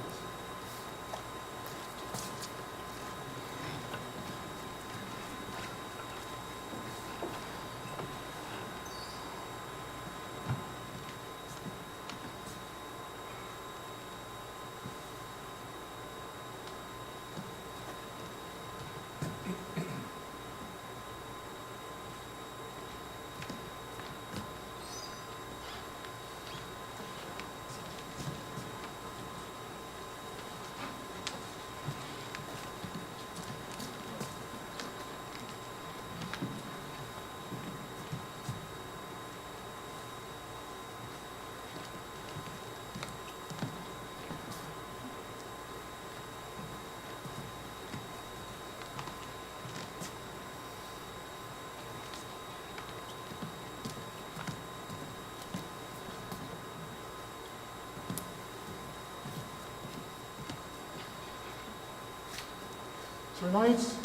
Sir Knights,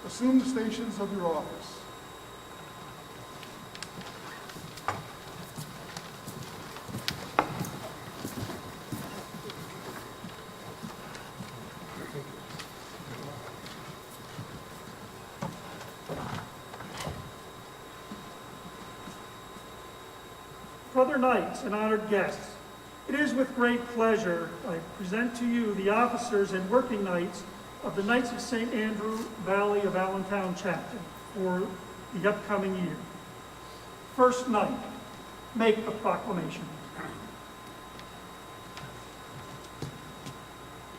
assume the stations of your office. Brother Knights and honored guests, it is with great pleasure I present to you the officers and working knights of the Knights of St. Andrew Valley of Allentown chapter for the upcoming year. First Knight, make the proclamation.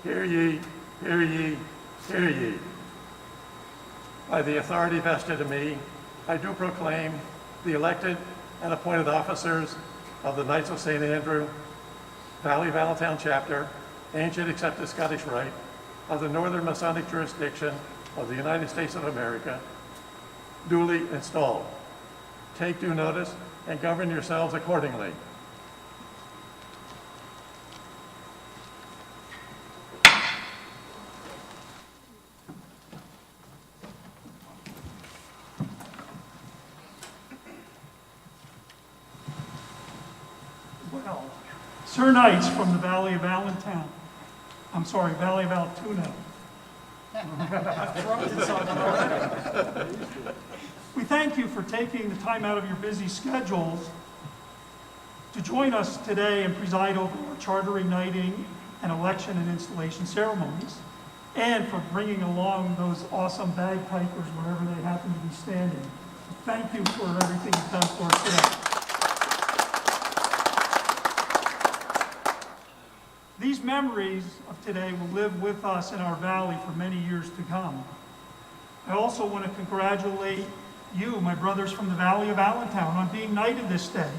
Hear ye, hear ye, hear ye. By the authority vested in me, I do proclaim the elected and appointed officers of the Knights of St. Andrew Valley of Allentown chapter, ancient accepted Scottish Rite, of the Northern Masonic jurisdiction of the United States of America, duly installed. Take due notice and govern yourselves accordingly. Well, Sir Knights from the Valley of Allentown, Valley of Altoona. We thank you for taking the time out of your busy schedules to join us today and preside over our charter igniting and election and installation ceremonies, and for bringing along those awesome bagpipers wherever they happen to be standing. Thank you for everything you've done for us today. These memories of today will live with us in our valley for many years to come. I also want to congratulate you, my brothers from the Valley of Allentown, on being knighted this day,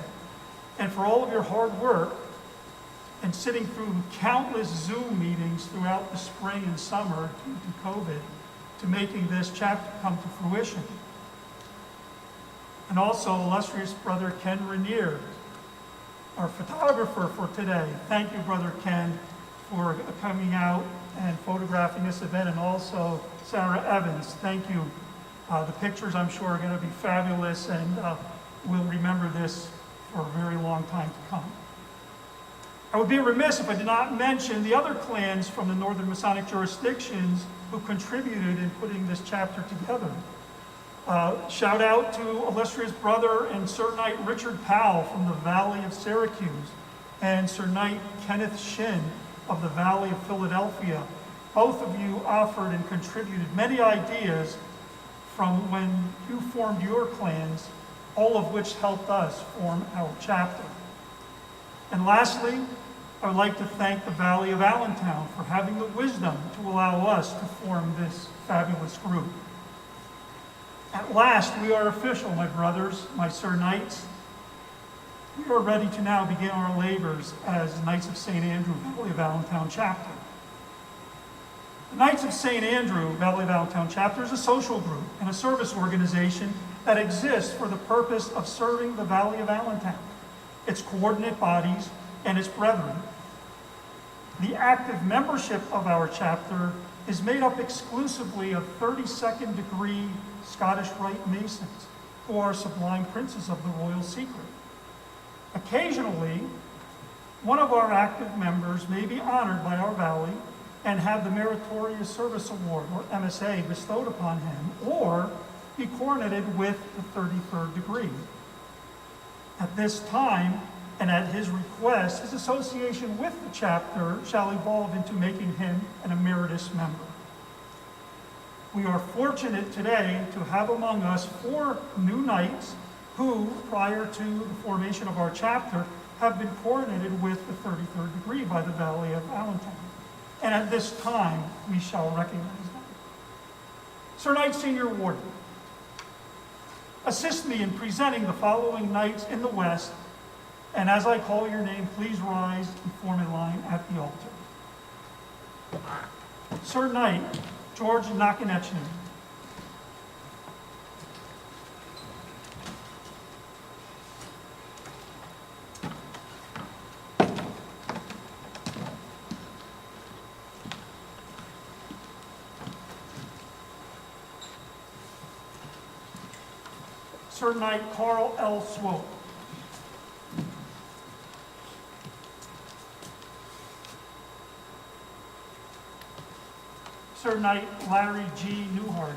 and for all of your hard work and sitting through countless Zoom meetings throughout the spring and summer due to COVID to making this chapter come to fruition. And also illustrious brother Ken Rainier, our photographer for today. Thank you, Brother Ken, for coming out and photographing this event, and also Sarah Evans. Thank you. The pictures, I'm sure, are going to be fabulous, and we'll remember this for a very long time to come. I would be remiss if I did not mention the other clans from the Northern Masonic jurisdictions who contributed in putting this chapter together. Shout out to illustrious brother and Sir Knight Richard Powell from the Valley of Syracuse, and Sir Knight Kenneth Shin of the Valley of Philadelphia. Both of you offered and contributed many ideas from when you formed your clans, all of which helped us form our chapter. And lastly, I would like to thank the Valley of Allentown for having the wisdom to allow us to form this fabulous group. At last, we are official, my brothers, my Sir Knights. We are ready to now begin our labors as Knights of St. Andrew, Valley of Allentown chapter. The Knights of St. Andrew, Valley of Allentown chapter is a social group and a service organization that exists for the purpose of serving the Valley of Allentown, its coordinate bodies, and its brethren. The active membership of our chapter is made up exclusively of 32nd degree Scottish Rite Masons, who are sublime princes of the royal secret. Occasionally, one of our active members may be honored by our valley and have the Meritorious Service Award, or MSA, bestowed upon him, or be coronated with the 33rd degree. At this time, and at his request, his association with the chapter shall evolve into making him an emeritus member. We are fortunate today to have among us 4 new knights who, prior to the formation of our chapter, have been coronated with the 33rd degree by the Valley of Allentown. And at this time, we shall recognize them. Sir Knight Senior Warden, assist me in presenting the following knights in the West, and as I call your name, please rise and form a line at the altar. Sir Knight George Nakanechny. Sir Knight Carl L. Swope. Sir Knight Larry G. Newhart.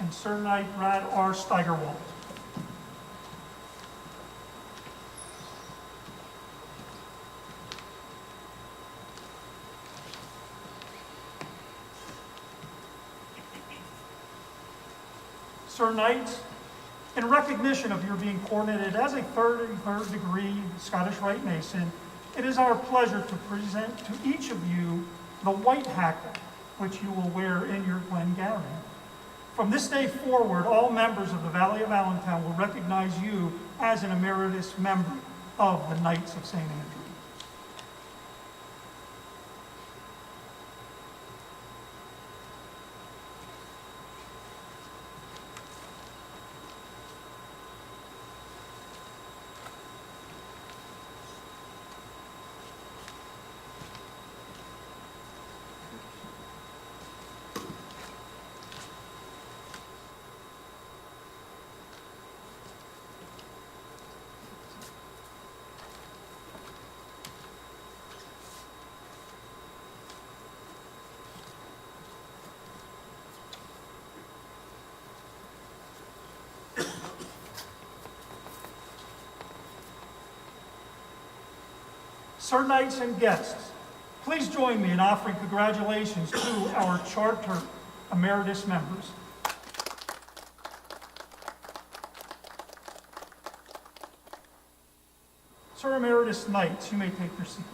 And Sir Knight Brad R. Steigerwald. Sir Knights, in recognition of your being coronated as a third degree Scottish Rite Mason, it is our pleasure to present to each of you the white hacket, which you will wear in your Glengarry. From this day forward, all members of the Valley of Allentown will recognize you as an emeritus member of the Knights of St. Andrew. Sir Knights and guests, please join me in offering congratulations to our Charter Emeritus members. Sir Emeritus Knights, you may take your seats.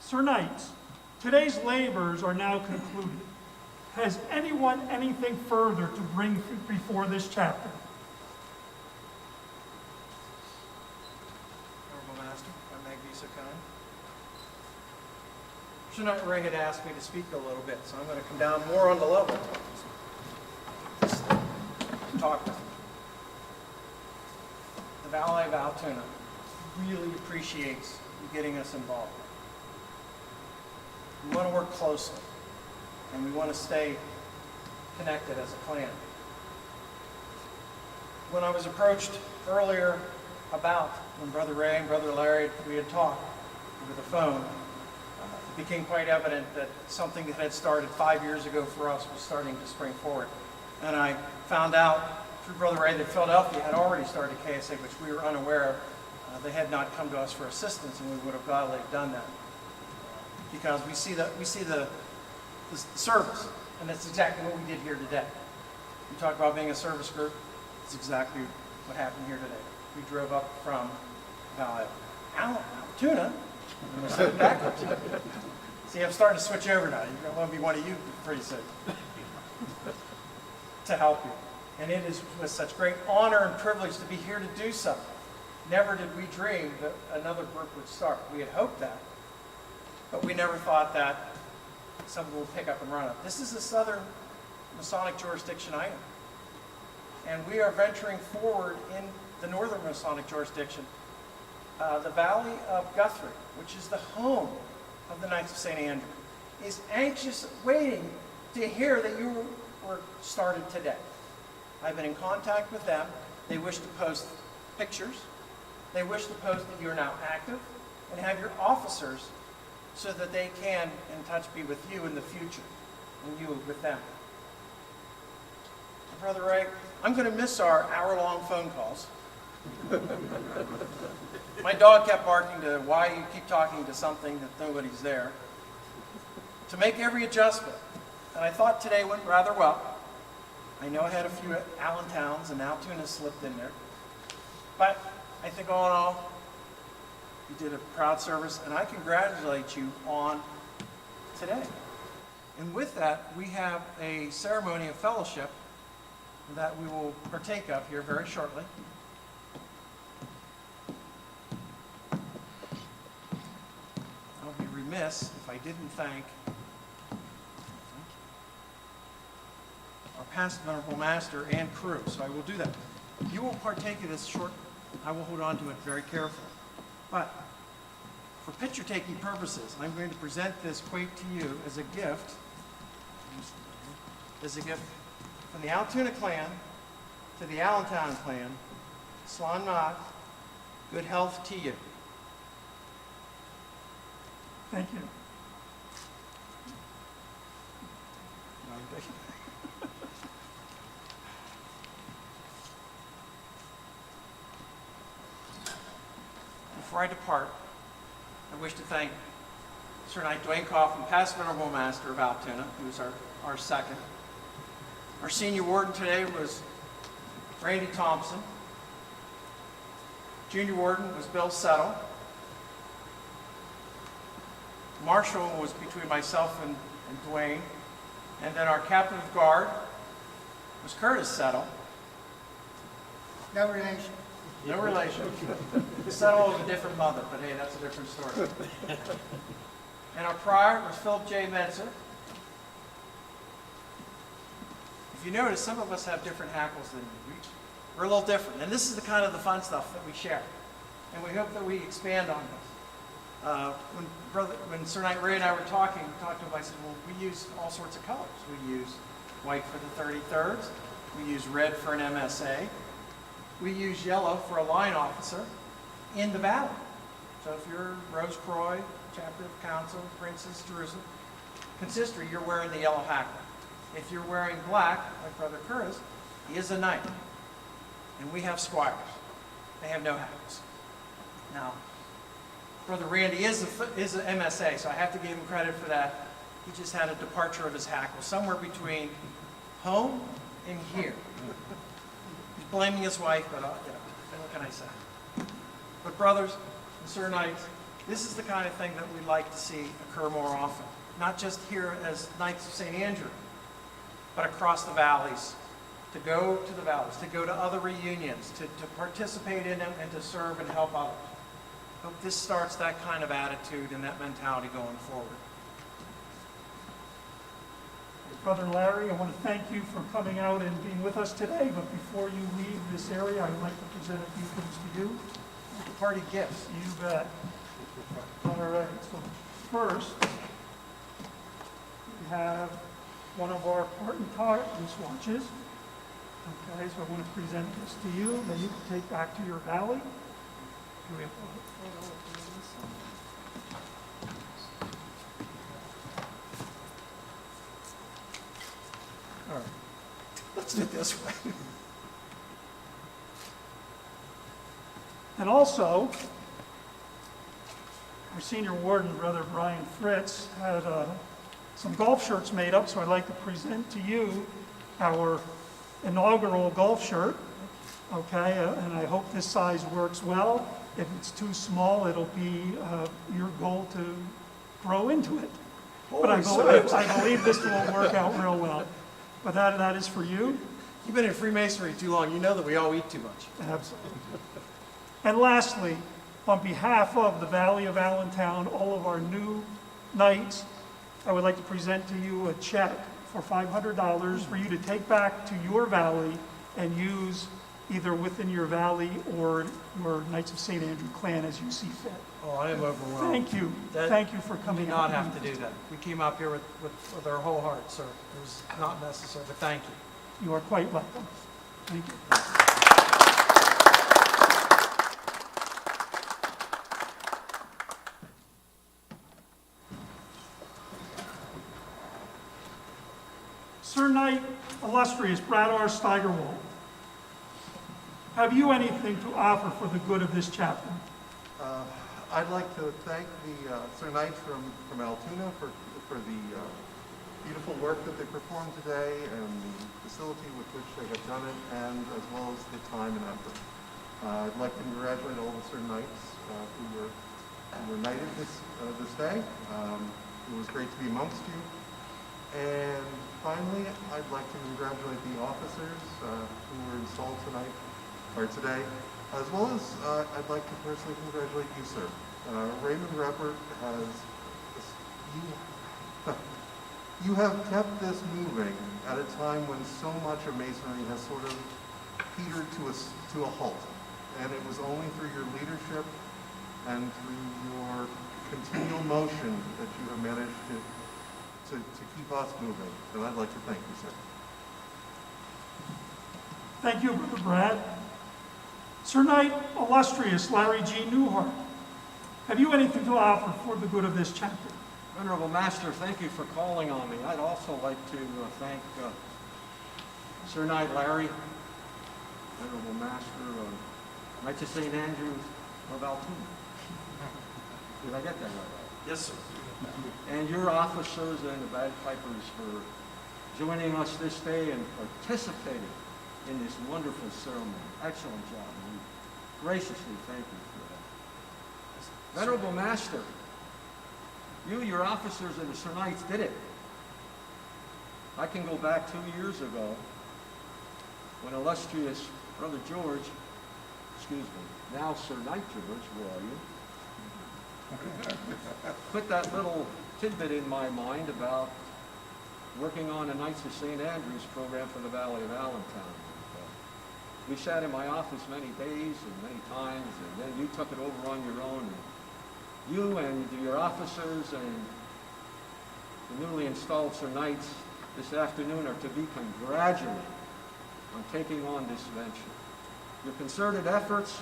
Sir Knights, today's labors are now concluded. Has anyone anything further to bring before this chapter? Honorable Master, if I may be so kind. Sir Knight Ray had asked me to speak a little bit, so I'm going to come down more on the level. Just talk with you. The Valley of Altoona really appreciates you getting us involved. We want to work closely, and we want to stay connected as a clan. When I was approached earlier about when Brother Ray and Brother Larry, we had talked over the phone, it became quite evident that something that had started 5 years ago for us was starting to spring forward. And I found out through Brother Ray that Philadelphia had already started KSA, which we were unaware of. They had not come to us for assistance, and we would have gladly done that. Because we see the service, and that's exactly what we did here today. You talk about being a service group, it's exactly what happened here today. We drove up from Altoona, and we said it backwards. See, I'm starting to switch over now. You're going to be one of you pretty soon to help you. And it is with such great honor and privilege to be here to do so. Never did we dream that another group would start. We had hoped that. But we never thought that someone would pick up and run it. This is a Southern Masonic jurisdiction item. And we are venturing forward in the Northern Masonic jurisdiction. The Valley of Guthrie, which is the home of the Knights of St. Andrew, is anxious, waiting to hear that you were started today. I've been in contact with them. They wish to post pictures. They wish to post that you're now active and have your officers so that they can, in touch, be with you in the future, and you with them. Brother Ray, I'm going to miss our hour-long phone calls. My dog kept barking to why you keep talking to something that nobody's there. To make every adjustment, and I thought today went rather well. I know I had a few Allentowns and Altoona slipped in there, but I think all in all, you did a proud service, and I congratulate you on today. And with that, we have a ceremony of fellowship that we will partake of here very shortly. remiss if I didn't thank our past venerable master and crew, so I will do that. You will partake of this short, I will hold on to it very carefully. But for picture-taking purposes, I'm going to present this quake to you as a gift from the Altoona clan to the Allentown clan. Slan Mat, good health to you. Thank you. Before I depart, I wish to thank Sir Knight Dwayne Coffin, past venerable master of Altoona, who was our second. Our senior warden today was Randy Thompson. Junior warden was Bill Settle. Marshal was between myself and Dwayne. And then our captain of guard was Curtis Settle. No relation. No relation. Settle of a different mother, but hey, that's a different story. And our prior was Philip J. Metzer. If you notice, some of us have different hackles than you. We're a little different. And this is the kind of the fun stuff that we share. And we hope that we expand on this. When Sir Knight Ray and I were talking to him, I said, well, we use all sorts of colors. We use white for the 33rds. We use red for an MSA. We use yellow for a line officer in the valley. So if you're Rose Croix, Chapter of Council, Princess Jerusalem, consistory, you're wearing the yellow hackle. If you're wearing black, like Brother Curtis, he is a knight. And we have squires. They have no hackles. Now, Brother Randy is an MSA, so I have to give him credit for that. He just had a departure of his hackle, somewhere between home and here. He's blaming his wife, but what can I say? But brothers and Sir Knights, this is the kind of thing that we'd like to see occur more often. Not just here as Knights of St. Andrew, but across the valleys. To go to the valleys, to go to other reunions, to participate in them, and to serve and help others. Hope this starts that kind of attitude and that mentality going forward. Brother Larry, I want to thank you for coming out and being with us today, but before you leave this area, I'd like to present a few things to you. Party gifts. You bet. All right, so first, we have one of our parting wristwatches. Okay, so I want to present this to you, that you can take back to your valley. Do we have a photo of this? All right. Let's do it this way. And also, our senior warden, Brother Brian Fritz, had some golf shirts made up, so I'd like to present to you our inaugural golf shirt. Okay, and I hope this size works well. If it's too small, it'll be your goal to grow into it. But I believe this will work out real well. But that is for you. You've been in Freemasonry too long. You know that we all eat too much. Absolutely. And lastly, on behalf of the Valley of Allentown, all of our new knights, I would like to present to you a check for $500 for you to take back to your valley and use either within your valley or your Knights of St. Andrew clan as you see fit. Oh, I am overwhelmed. Thank you. Thank you for coming We out. do not have to do that. We came up here with our whole heart, sir. It was not necessary, but thank you. You are quite welcome. Thank you. Sir Knight, illustrious Brad R. Steigerwald, have you anything to offer for the good of this chapter? I'd like to thank the Sir Knights from Altoona for the beautiful work that they performed today and the facility with which they have done it, and as well as the time and effort. I'd like to congratulate all the Sir Knights who were knighted this day. It was great to be amongst you. And finally, I'd like to congratulate the officers who were installed today, as well as I'd like to personally congratulate you, sir. Raymond Ruppert has You have kept this moving at a time when so much of Masonry has sort of petered to a halt. And it was only through your leadership and through your continual motion that you have managed to keep us moving. And I'd like to thank you, sir. Thank you, Brother Brad. Sir Knight Illustrious Larry G. Newhart, have you anything to offer for the good of this chapter? Venerable Master, thank you for calling on me. I'd also like to thank Sir Knight Larry, Venerable Master, Knights of St. Andrews of Altoona. Did I get that right? Yes, sir. And your officers and the bagpipers for joining us this day and participating in this wonderful ceremony. Excellent job. And we graciously thank you for that. Venerable Master, you, your officers, and the Sir Knights did it. I can go back 2 years ago when illustrious Brother George, excuse me, now Sir Knight George, where are you? Put that little tidbit in my mind about working on a Knights of St. Andrews program for the Valley of Allentown. We sat in my office many days and many times, and then you took it over on your own. And you and your officers and the newly installed Sir Knights this afternoon are to be congratulated on taking on this venture. Your concerted efforts,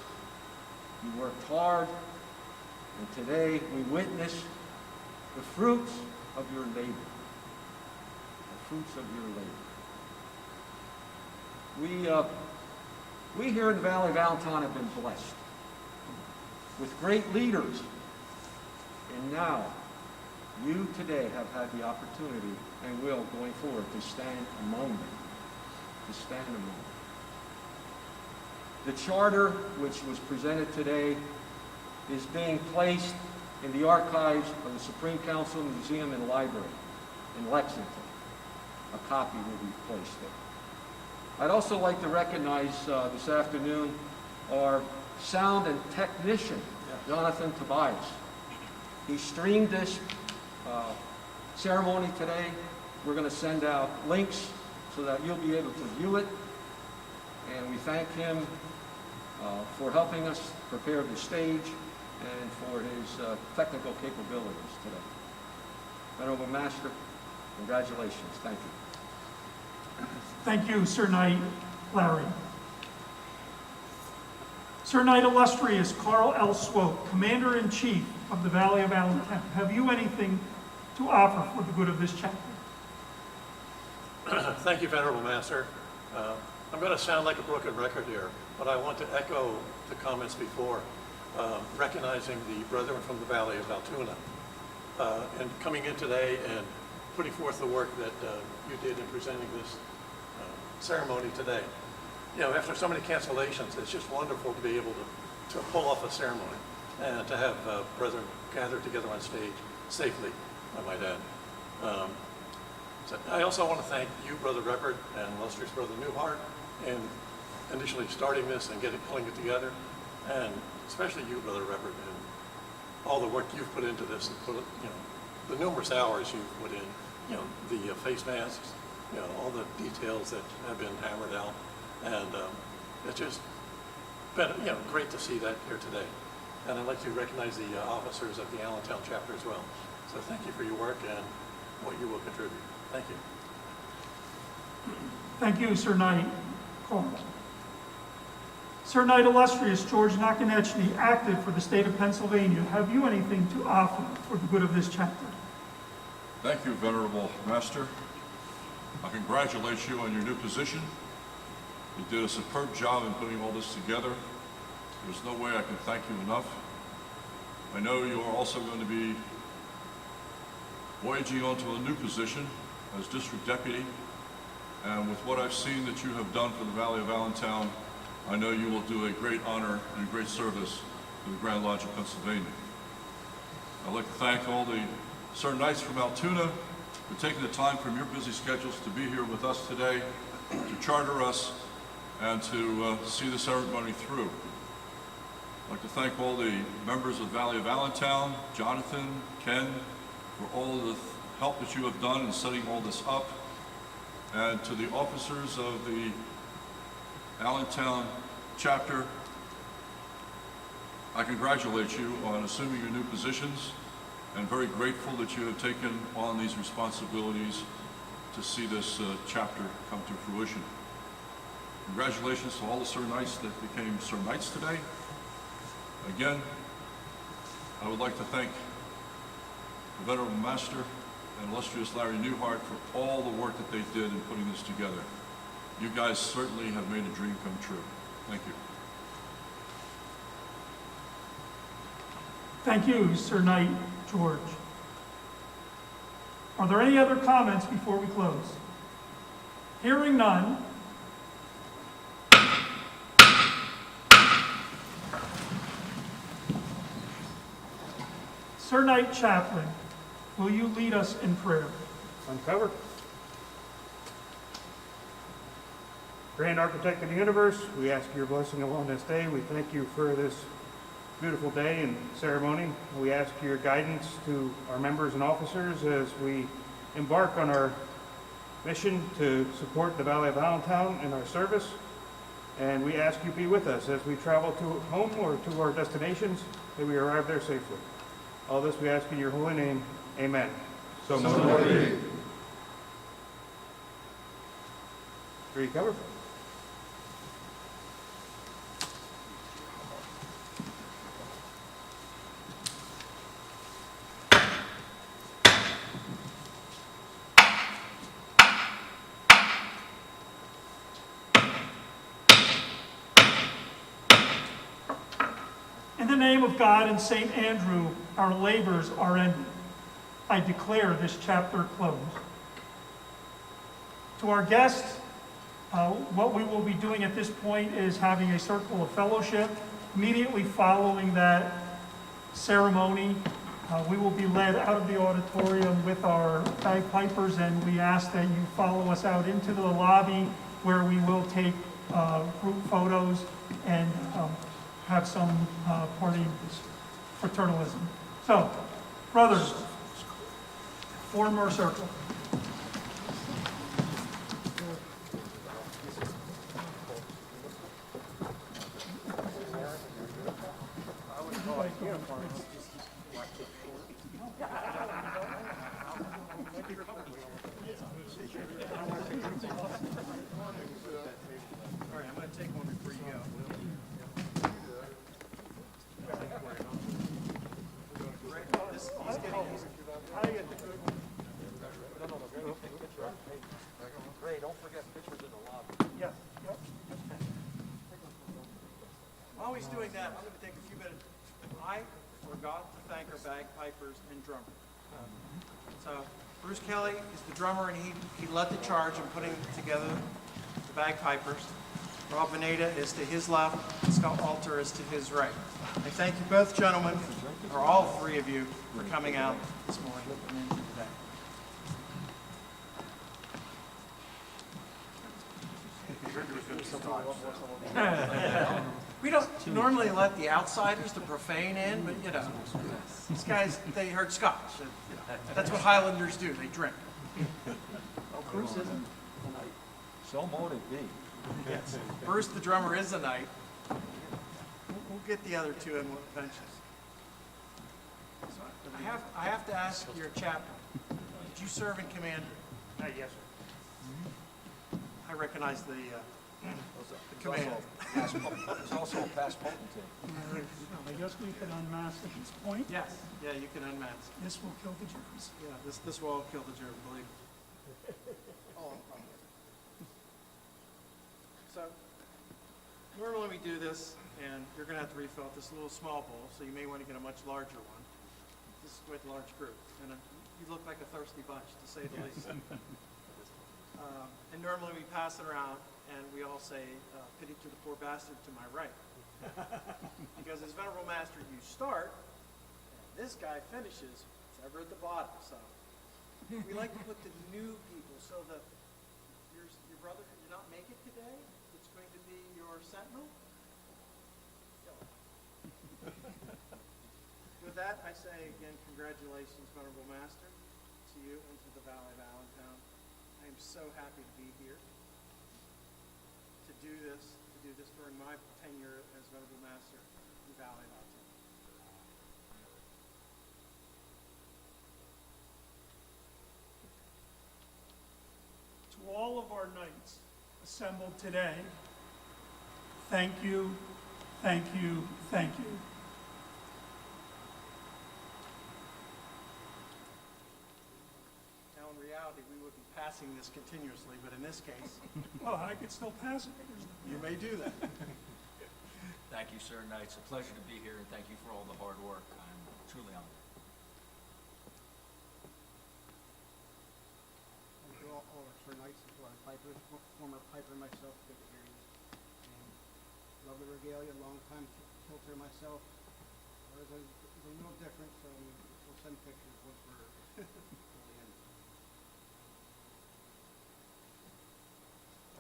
you worked hard, and today we witness the fruits of your labor. The fruits of your labor. We here in the Valley of Allentown have been blessed with great leaders, and now you today have had the opportunity and will going forward to stand among them. To stand among them. The charter which was presented today is being placed in the archives of the Supreme Council Museum and Library in Lexington. A copy will be placed there. I'd also like to recognize this afternoon our sound and technician, Jonathan Tobias. He streamed this ceremony today. We're going to send out links so that you'll be able to view it. And we thank him for helping us prepare the stage and for his technical capabilities today. Venerable Master, congratulations. Thank you. Thank you, Sir Knight Larry. Sir Knight Illustrious Carl L. Swope, Commander-in-Chief of the Valley of Allentown, have you anything to offer for the good of this chapter? Thank you, Venerable Master. I'm going to sound like a broken record here, but I want to echo the comments before, recognizing the brethren from the Valley of Altoona, and coming in today and putting forth the work that you did in presenting this ceremony today. You know, after so many cancellations, it's just wonderful to be able to pull off a ceremony and to have brethren gathered together on stage safely, I might add. So I also want to thank you, Brother Reppert, and illustrious Brother Newhart, in initially starting this and pulling it together, and especially you, Brother Reppert, and all the work you've put into this, and the numerous hours you've put in, the face masks, all the details that have been hammered out, and it's just been, great to see that here today. And I'd like to recognize the officers of the Allentown chapter as well. So thank you for your work and what you will contribute. Thank you. Thank you, Sir Knight Carl. Sir Knight Illustrious George Nakonechny, active for the state of Pennsylvania, have you anything to offer for the good of this chapter? Thank you, Venerable Master. I congratulate you on your new position. You did a superb job in putting all this together. There's no way I can thank you enough. I know you are also going to be voyaging onto a new position as District Deputy, and with what I've seen that you have done for the Valley of Allentown, I know you will do a great honor and a great service to the Grand Lodge of Pennsylvania. I'd like to thank all the Sir Knights from Altoona for taking the time from your busy schedules to be here with us today, to charter us, and to see the ceremony through. I'd like to thank all the members of the Valley of Allentown, Jonathan, Ken, for all of the help that you have done in setting all this up, and to the officers of the Allentown chapter, I congratulate you on assuming your new positions and very grateful that you have taken on these responsibilities to see this chapter come to fruition. Congratulations to all the Sir Knights that became Sir Knights today. Again, I would like to thank the Venerable Master and illustrious Larry Newhart for all the work that they did in putting this together. You guys certainly have made a dream come true. Thank you. Thank you, Sir Knight George. Are there any other comments before we close? Hearing none. Sir Knight Chaplain, will you lead us in prayer? Uncovered. Grand Architect of the Universe, we ask your blessing upon this day. We thank you for this beautiful day and ceremony. We ask your guidance to our members and officers as we embark on our mission to support the Valley of Allentown in our service. And we ask you be with us as we travel to home or to our destinations, that we arrive there safely. All this we ask in your holy name. Amen. So moved. Are you covered? In the name of God and St. Andrew, our labors are ended. I declare this chapter closed. To our guests, what we will be doing at this point is having a circle of fellowship. Immediately following that ceremony, we will be led out of the auditorium with our bagpipers, and we ask that you follow us out into the lobby where we will take group photos and have some party fraternalism. So, brothers, form our circle. All right, I'm going to take one before you go. Ray, don't forget pictures in the lobby. Yes. Yep. While he's doing that, I'm going to take a few minutes. I forgot to thank our bagpipers and drummer. So Bruce Kelly is the drummer, and he led the charge in putting together the bagpipers. Rob Veneta is to his left, and Scott Walter is to his right. I thank you both, gentlemen, or all three of you, for coming out this morning and today. We don't normally let the outsiders, the profane, in, but you know, these guys, they heard Scotch. You know, that's what Highlanders do, they drink. Bruce isn't tonight. So mote it be. Yes. Bruce, the drummer, is a knight. We'll get the other two in eventually. So I have to ask your chaplain, did you serve in command? Yes, sir. I recognize the command. There's also a past potentate. I guess we could unmask at this point. Yes, yeah, you can unmask. This will kill the germs. Yeah, this will all kill the germ, believe me. So, normally we do this, and you're gonna have to refill it. This is a little small bowl, so you may want to get a much larger one. This is quite a large group, and you look like a thirsty bunch, to say the least. And normally we pass it around, and we all say, pity to the poor bastard to my right. Because as Venerable Master, you start, and this guy finishes, it's ever at the bottom, so. We like to put the new people, so that your brother who did not make it today, it's going to be your sentinel. With that, I say again, congratulations, Venerable Master, to you and so happy to be here, to do this during my tenure as Venerable Master in Valley of Allentown. To all of our knights assembled today, thank you, thank you, thank you. Now, in reality, we would be passing this continuously, but in this case, Well, I could still pass it. you may do that. Thank you, sir, Knight. It's a pleasure to be here, and thank you for all the hard work. I'm truly honored. Thank you all our Sir Knights, to our pipers, former piper myself, good to hear you. And love the regalia, long time tilter myself. Ours is a little different, so we'll send pictures once we're fully in.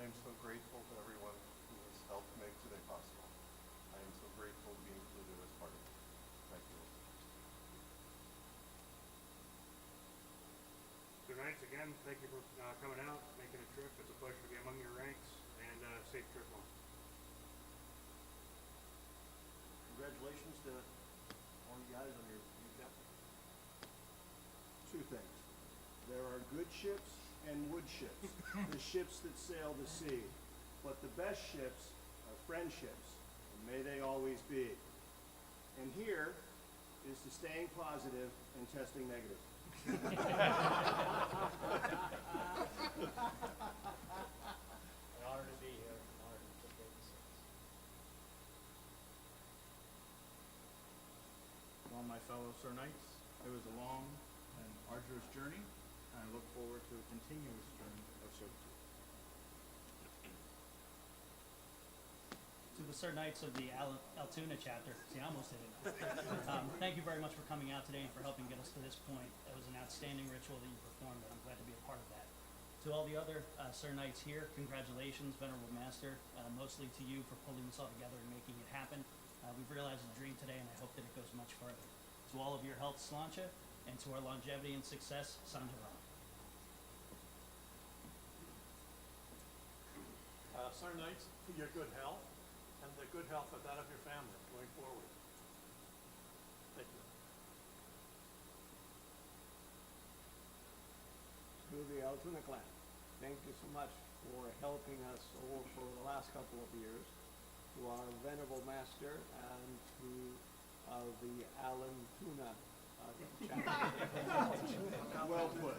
I am so grateful to everyone who has helped make today possible. I am so grateful to be included as part of it. Thank you. So Knights, again, thank you for coming out, making a trip. It's a pleasure to be among your ranks, and safe trip home. Congratulations to all you guys on your new chapter. Two things. There are good ships and wood ships, the ships that sail the sea. But the best ships are friendships, and may they always be. And here is to staying positive and testing negative. An honor to be here. An honor to participate in this. To all my fellow Sir Knights, it was a long and arduous journey, and I look forward to a continuous journey of servitude. To the Sir Knights of the Altoona chapter, see, I almost did it. Thank you very much for coming out today and for helping get us to this point. It was an outstanding ritual that you performed, and I'm glad to be a part of that. To all the other Sir Knights here, congratulations, Venerable Master, mostly to you for pulling this all together and making it happen. We've realized a dream today, and I hope that it goes much further. To all of your health, Slancha, and to our longevity and success, Sanjara. Sir Knights, for your good health and the good health of that of your family going forward. Thank you. To the Altoona clan, thank you so much for helping us over for the last couple of years. To our Venerable Master and to the Allentown chapter. Well put.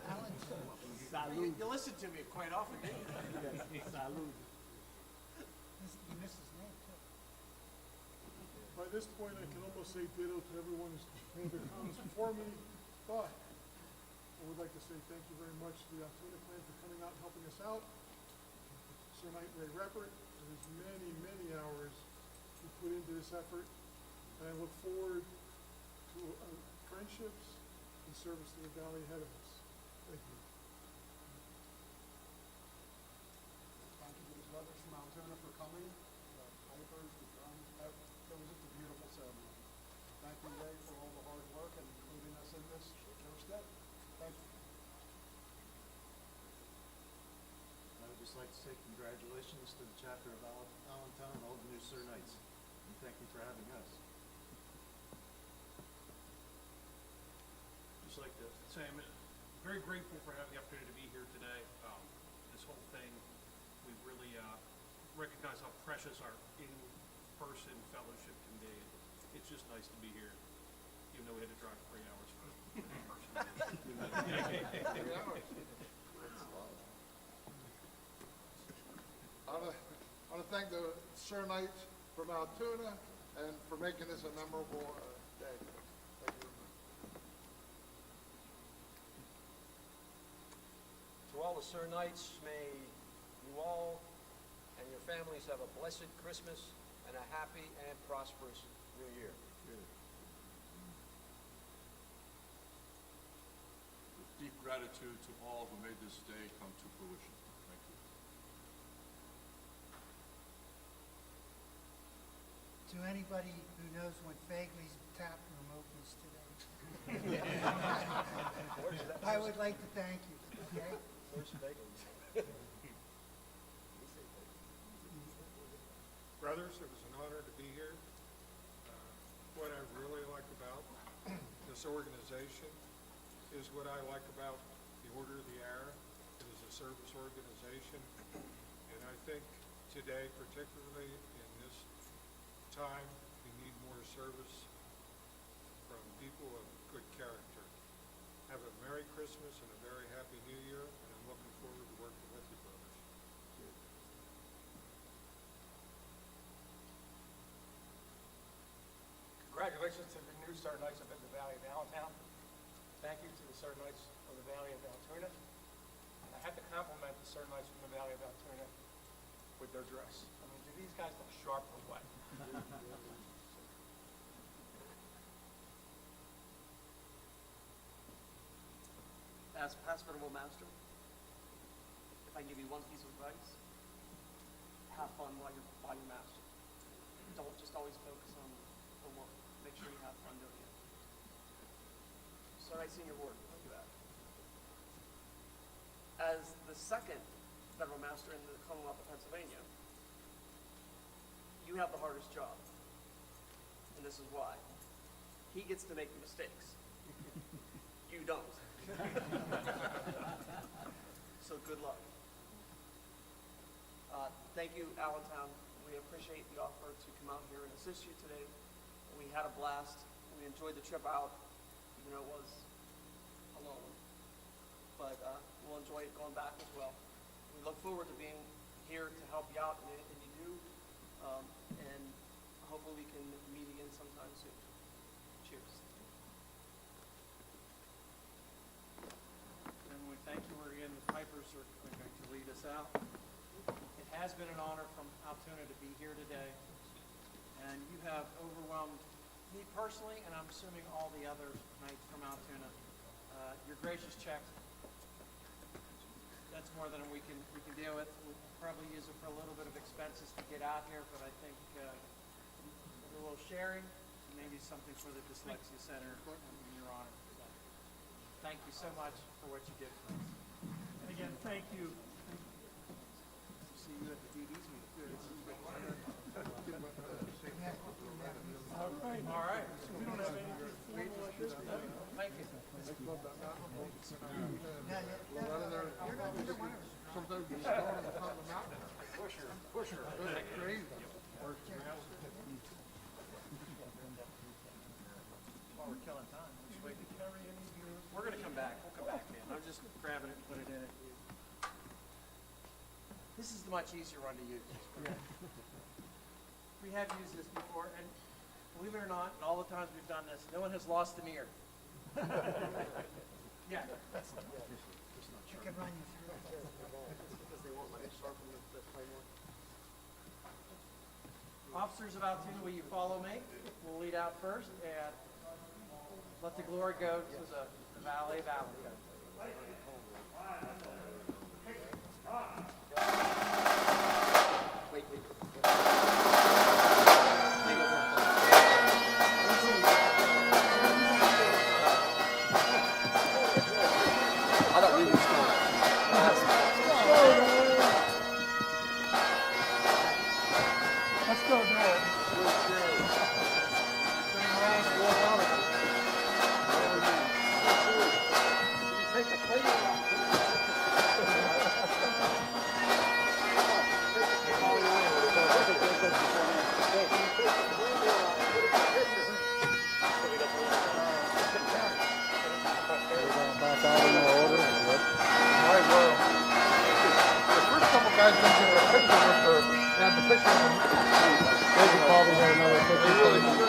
Salud. You listen to me quite often, didn't you? Yes, salud. You missed his name, too. By this point, I can almost say ditto to everyone who's made their comments before me, but I would like to say thank you very much to the Altoona clan for coming out and helping us out. Sir Knight Ray Reppert, for his many, many hours he put into this effort, and I look forward to friendships and service to the valley ahead of us. Thank you. Thank you to the brothers from Altoona for coming, the pipers, the drums. That was just a beautiful ceremony. Thank you, Ray, for all the hard work and including us in this first step. Thank you. I would just like to say congratulations to the chapter of Allentown and all the new Sir Knights. And thank you for having us. Just like to say I'm very grateful for having the opportunity to be here today. This whole thing, we really recognize how precious our in-person fellowship can be. It's just nice to be here, even though we had to drive 3 hours for in-person. I want to thank the Sir Knights from Altoona and for making this a memorable day. Thank you. To all the Sir Knights, may you all and your families have a blessed Christmas and a happy and prosperous New Year. With deep gratitude to all who made this day come to fruition. Thank you. To anybody who knows when Fagley's tap room opens today, I would like to thank you, okay? Where's Vegas? Brothers, it was an honor to be here. What I really like about this organization is what I like about the Order of the Hour. It is a service organization, and I think today, particularly in this time, we need more service from people of good character. Have a Merry Christmas and a very Happy New Year, and I'm looking forward to working with you, brothers. Congratulations to the new Star Knights of the Valley of Allentown. Thank you to the Star Knights of the Valley of Altoona. And I have to compliment the Star Knights from the Valley of Altoona with their dress. I mean, do these guys look sharp or what? As past venerable master, if I give you one piece of advice, have fun while you're master. Don't just always focus on the work. Make sure you have fun doing it. So I seen your word. Look at that. As the second federal master in the Commonwealth of Pennsylvania, you have the hardest job. And this is why. He gets to make the mistakes. You don't. So good luck. Thank you, Allentown. We appreciate the offer to come out here and assist you today. We had a blast. We enjoyed the trip out, even though it was alone. But we'll enjoy it going back as well. We look forward to being here to help you out in anything you do. And hopefully we can meet again sometime soon. Cheers. And we thank you again. The Pipers are going to lead us out. It has been an honor from Altoona to be here today. And you have overwhelmed me personally, and I'm assuming all the other knights from Altoona. Your gracious check, that's more than we can deal with. We'll probably use it for a little bit of expenses to get out here, but I think a little sharing, maybe something for the Dyslexia Center in your honor. So, thank you so much for what you did for us. And again, thank you. See you at the DD's meeting. All right. We don't have anything formal at this point. Thank you. Sometimes you start on the top of the mountain. Pusher. That's crazy. While we're killing time, let's wait to carry any of your... We're going to come back. We'll come back, man. I'm just grabbing it and put it in it. This is the much easier one to use. We have used this before, and believe it or not, in all the times we've done this, no one has lost an ear. Yeah. You can run you through. Officers of Altoona, will you follow me? We'll lead out first, and let the glory go to the Valley of Allentown. Wait. I don't need this one. Let's go, Dad. Guys, don't get a picture with the picture. They can probably have another picture.